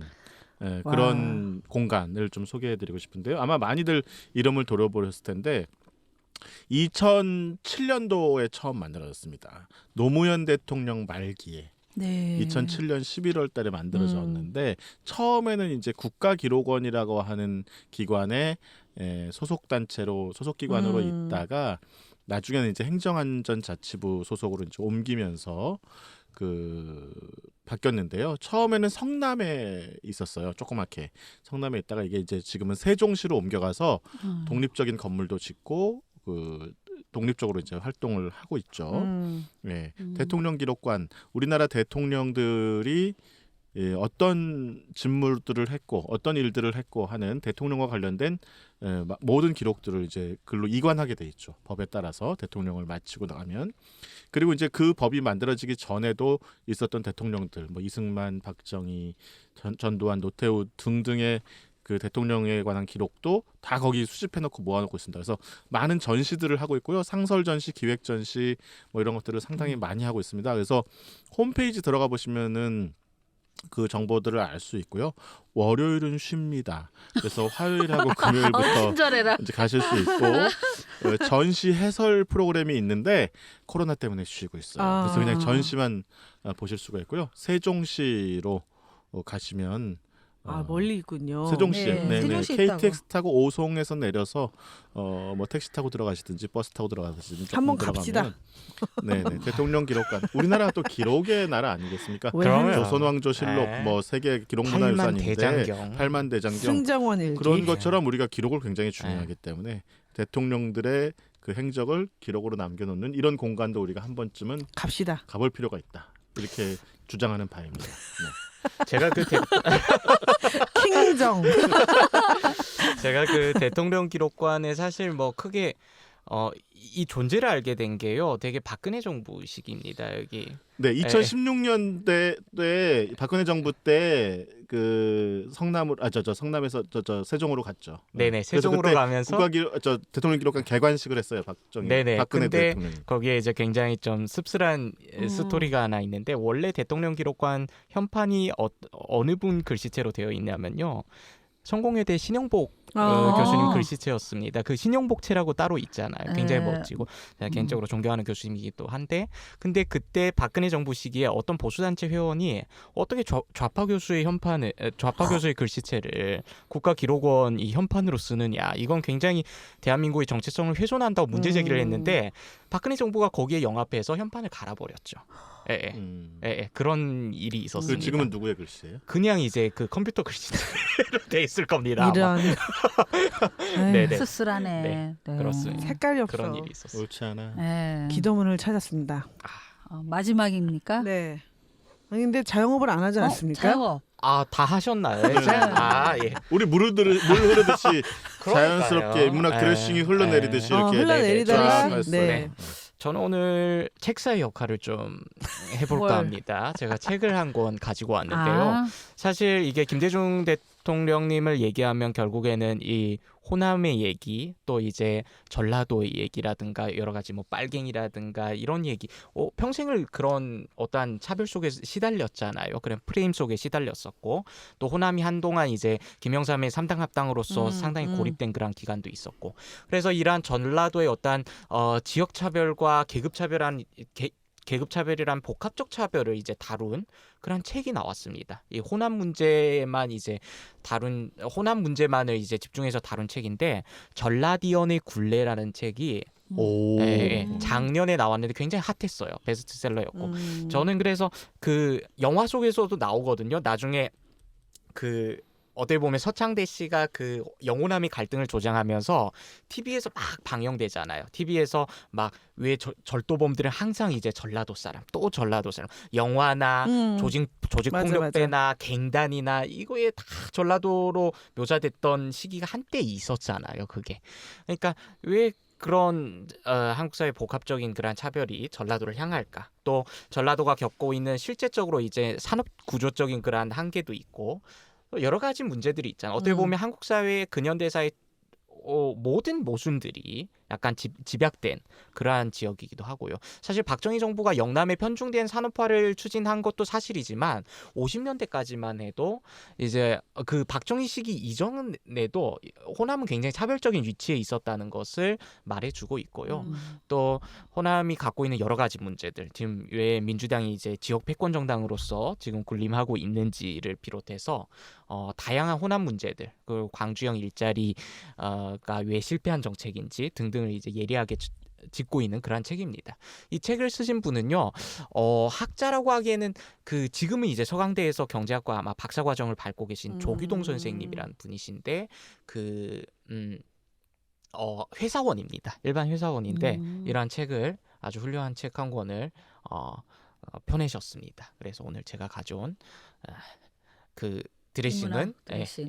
그런 공간을 좀 소개해드리고 싶은데요. 아마 많이들 이름을 돌아보셨을 텐데 2007년도에 처음 만들어졌습니다. 노무현 대통령 말기에. 네. 2007년 11월 달에 만들어졌는데 처음에는 이제 국가기록원이라고 하는 기관의 소속 단체로 소속 기관으로 있다가 나중에는 이제 행정안전자치부 소속으로 이제 옮기면서 바뀌었는데요. 처음에는 성남에 있었어요. 조그맣게 성남에 있다가 이게 이제 지금은 세종시로 옮겨가서 독립적인 건물도 짓고 독립적으로 이제 활동을 하고 있죠. 네. 대통령 기록관, 우리나라 대통령들이 어떤 직무들을 했고 어떤 일들을 했고 하는 대통령과 관련된 모든 기록들을 이제 글로 이관하게 돼 있죠. 법에 따라서 대통령을 마치고 나면. 그리고 이제 그 법이 만들어지기 전에도 있었던 대통령들, 뭐 이승만, 박정희, 전두환, 노태우 등등의 그 대통령에 관한 기록도 다 거기 수집해놓고 모아놓고 있습니다. 그래서 많은 전시들을 하고 있고요. 상설 전시, 기획 전시 뭐 이런 것들을 상당히 많이 하고 있습니다. 그래서 홈페이지 들어가 보시면은 그 정보들을 알 수 있고요. 월요일은 쉽니다. 그래서 화요일하고 금요일부터 친절해라. 이제 가실 수 있고 전시 해설 프로그램이 있는데 코로나 때문에 쉬고 있어요. 그래서 그냥 전시만 보실 수가 있고요. 세종시로 가시면 멀리 있군요. 세종시에 네, 세종시 있다고. KTX 타고 오송에서 내려서 뭐 택시 타고 들어가시든지 버스 타고 들어가시든지 한번 조금 갑시다. 들어가면 네네 대통령 기록관. 우리나라가 또 기록의 나라 아니겠습니까? 그러면 조선왕조실록 네. 뭐 세계 기록문화유산인데 대장경. 8만 대장경 승정원 일기. 그런 것처럼 우리가 기록을 굉장히 중요하기 때문에 대통령들의 그 행적을 기록으로 남겨놓는 이런 공간도 우리가 한 번쯤은 갑시다. 가볼 필요가 있다. 이렇게 주장하는 바입니다. 네. 제가 킹정. 제가 그 대통령 기록관에 사실 뭐 크게 이 존재를 알게 된 게요. 되게 박근혜 정부 시기입니다. 여기. 네, 2016년대 박근혜 정부 때 그 성남에서 세종으로 갔죠. 네네, 그래서 세종으로 그때 가면서 대통령 기록관 개관식을 했어요. 네네. 박근혜 근데 대통령. 거기에 이제 굉장히 좀 씁쓸한 스토리가 하나 있는데 원래 대통령 기록관 현판이 어느 분 글씨체로 되어 있냐면요. 성공회대 신영복 교수님 글씨체였습니다. 그 신용복체라고 따로 있잖아요. 굉장히 네. 멋지고 제가 개인적으로 존경하는 교수님이기도 한데, 근데 그때 박근혜 정부 시기에 어떤 보수단체 회원이 어떻게 좌파 교수의 글씨체를 국가기록원 이 현판으로 쓰느냐, 이건 굉장히 대한민국의 정체성을 훼손한다고 문제 제기를 했는데 박근혜 정부가 거기에 영합해서 현판을 갈아버렸죠. 그런 일이 있었습니다. 지금은 누구의 글씨예요? 그냥 이제 그 컴퓨터 글씨체로 돼 있을 겁니다. 이런 네네. 씁쓸하네. 네, 네. 그렇습니다. 색깔이 없어. 그런 일이 있었어요. 옳지 않아. 네. 기도문을 찾았습니다. 마지막입니까? 네. 아니 근데 자영업을 안 하지 않습니까? 자영업. 다 하셨나요? 이제? 예. 우리 물 흐르듯이 자연스럽게 그러니까요. 문학 드레싱이 흘러내리듯이 어, 이렇게 흘러내리듯이. 쫙 네. 했어요. 저는 오늘 책사의 역할을 좀 해볼까 뭘? 합니다. 제가 책을 한 권 가지고 왔는데요. 사실 이게 김대중 대통령님을 얘기하면 결국에는 이 호남의 얘기, 또 이제 전라도의 얘기라든가 여러 가지 뭐 빨갱이라든가 이런 얘기, 평생을 그런 어떠한 차별 속에 시달렸잖아요. 그런 프레임 속에 시달렸었고, 또 호남이 한동안 이제 김영삼의 3당 합당으로서 상당히 고립된 그런 기간도 있었고, 그래서 이러한 전라도의 어떠한 지역 차별과 계급차별이란 복합적 차별을 이제 다룬 그런 책이 나왔습니다. 이 호남 문제만 이제 호남 문제만을 이제 집중해서 다룬 책인데, 전라디언의 굴레라는 책이 작년에 나왔는데 굉장히 핫했어요. 베스트셀러였고. 저는 그래서 그 영화 속에서도 나오거든요. 나중에 그 어떻게 보면 서창대 씨가 그 영호남이 갈등을 조장하면서 TV에서 막 방영되잖아요. TV에서 막 왜 절도범들은 항상 이제 전라도 사람, 또 전라도 사람, 영화나 조직 폭력배나 갱단이나 이거에 다 전라도로 묘사됐던 시기가 한때 있었잖아요. 그게. 그러니까 왜 그런 한국 사회 복합적인 그런 차별이 전라도를 향할까? 또 전라도가 겪고 있는 실제적으로 이제 산업 구조적인 그런 한계도 있고, 여러 가지 문제들이 있잖아요. 어떻게 보면 한국 사회의 근현대사의 모든 모순들이 약간 집약된 그러한 지역이기도 하고요. 사실 박정희 정부가 영남에 편중된 산업화를 추진한 것도 사실이지만 50년대까지만 해도 이제 그 박정희 시기 이전에도 호남은 굉장히 차별적인 위치에 있었다는 것을 말해주고 있고요. 또 호남이 갖고 있는 여러 가지 문제들, 지금 왜 민주당이 이제 지역 패권 정당으로서 지금 군림하고 있는지를 비롯해서 다양한 호남 문제들, 그 광주형 일자리가 왜 실패한 정책인지 등등을 이제 예리하게 짚고 있는 그런 책입니다. 이 책을 쓰신 분은요, 학자라고 하기에는 그 지금은 이제 서강대에서 경제학과 아마 박사 과정을 밟고 계신 조규동 선생님이라는 분이신데, 그 회사원입니다. 일반 회사원인데 이러한 책을, 아주 훌륭한 책 한 권을 펴내셨습니다. 그래서 오늘 제가 가져온 그 드레싱은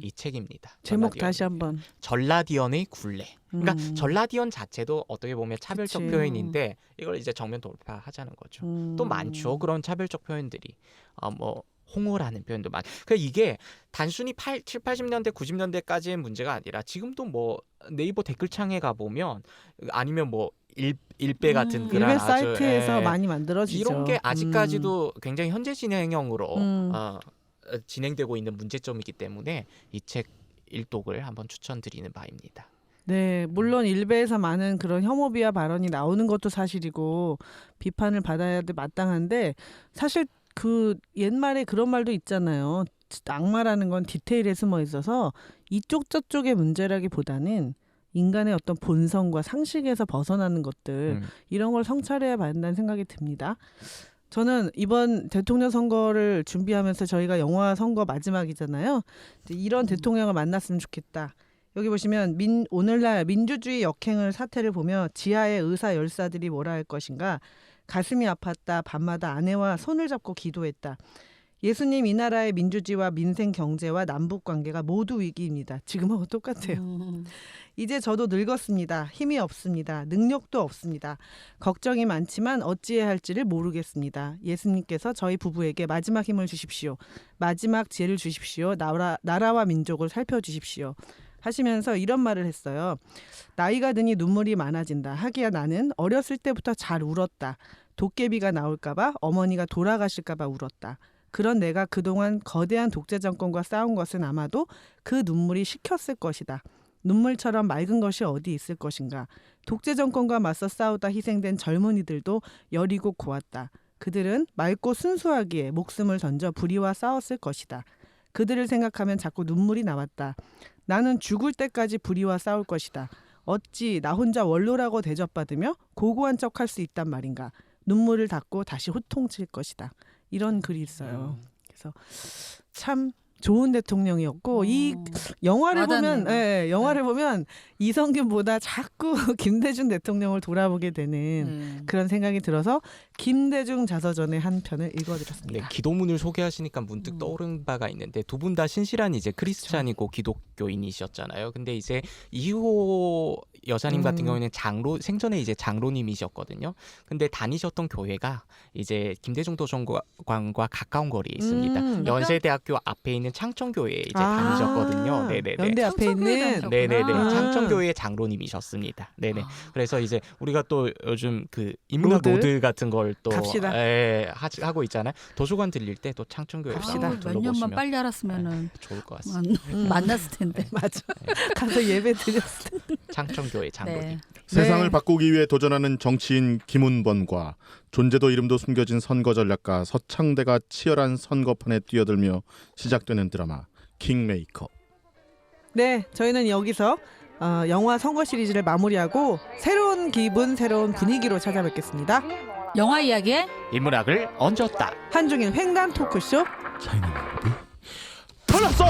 이 책입니다. 제목 다시 한번. 전라디언의 굴레. 그러니까 전라디언 자체도 어떻게 보면 차별적 표현인데 이걸 이제 정면 돌파하자는 거죠. 또 많죠. 그런 차별적 표현들이. 뭐 홍어라는 표현도 많이. 그러니까 이게 단순히 7, 80년대, 90년대까지의 문제가 아니라 지금도 뭐 네이버 댓글창에 가 보면, 아니면 뭐 일배 같은 그런 일베 사이트에서 많이 만들어지죠. 이런 게 아직까지도 굉장히 현재 진행형으로 진행되고 있는 문제점이기 때문에 이 책 일독을 한번 추천드리는 바입니다. 네, 물론 일베에서 많은 그런 혐오비하 발언이 나오는 것도 사실이고 비판을 받아야 마땅한데, 사실 그 옛말에 그런 말도 있잖아요. 악마라는 건 디테일에 숨어 있어서 이쪽 저쪽의 문제라기보다는 인간의 어떤 본성과 상식에서 벗어나는 것들, 이런 걸 성찰해야 한다는 생각이 듭니다. 저는 이번 대통령 선거를 준비하면서, 저희가 영화 선거 마지막이잖아요. 이런 대통령을 만났으면 좋겠다. 여기 보시면 오늘날 민주주의 역행을 사태를 보며 지하의 의사 열사들이 뭐라 할 것인가. 가슴이 아팠다. 밤마다 아내와 손을 잡고 기도했다. 예수님, 이 나라의 민주주의와 민생 경제와 남북 관계가 모두 위기입니다. 지금하고 똑같아요. 이제 저도 늙었습니다. 힘이 없습니다. 능력도 없습니다. 걱정이 많지만 어찌해야 할지를 모르겠습니다. 예수님께서 저희 부부에게 마지막 힘을 주십시오. 마지막 지혜를 주십시오. 나라와 민족을 살펴주십시오. 하시면서 이런 말을 했어요. 나이가 드니 눈물이 많아진다. 하기야 나는 어렸을 때부터 잘 울었다. 도깨비가 나올까봐, 어머니가 돌아가실까봐 울었다. 그런 내가 그동안 거대한 독재 정권과 싸운 것은 아마도 그 눈물이 식혔을 것이다. 눈물처럼 맑은 것이 어디 있을 것인가. 독재 정권과 맞서 싸우다 희생된 젊은이들도 여리고 고왔다. 그들은 맑고 순수하기에 목숨을 던져 불의와 싸웠을 것이다. 그들을 생각하면 자꾸 눈물이 나왔다. 나는 죽을 때까지 불의와 싸울 것이다. 어찌 나 혼자 원로라고 대접받으며 고고한 척할 수 있단 말인가. 눈물을 닦고 다시 호통칠 것이다. 이런 글이 있어요. 그래서 참 좋은 대통령이었고 이 영화를 보면 영화를 보면 이성균보다 자꾸 김대중 대통령을 돌아보게 되는 그런 생각이 들어서 김대중 자서전의 한 편을 읽어드렸습니다. 네, 기도문을 소개하시니까 문득 떠오른 바가 있는데 두 분 다 신실한 이제 크리스찬이고 기독교인이셨잖아요. 근데 이제 이호 여사님 같은 경우에는 생전에 이제 장로님이셨거든요. 근데 다니셨던 교회가 이제 김대중 도서관과 가까운 거리에 있습니다. 연세대학교 앞에 있는 창천교회에 이제 다니셨거든요. 네네네. 연대 앞에 있는 네네네. 창천교회 장로님이셨습니다. 네네. 그래서 이제 우리가 또 요즘 그 인문학 로드 같은 걸 또 하고 있잖아요. 도서관 들릴 때 또 창천교회 몇 년만 빨리 알았으면은 좋을 것 같습니다. 만났을 텐데. 맞아. 가서 예배 드렸을 텐데. 창천교회 장로님. 네. 세상을 바꾸기 위해 도전하는 정치인 김운번과 존재도 이름도 숨겨진 선거 전략가 서창대가 치열한 선거판에 뛰어들며 시작되는 드라마 킹메이커. 네, 저희는 여기서 영화 선거 시리즈를 마무리하고 새로운 기분, 새로운 분위기로 찾아뵙겠습니다. 영화 이야기에 인문학을 얹었다. 한중일 횡단 토크쇼. 차이나 털렸어.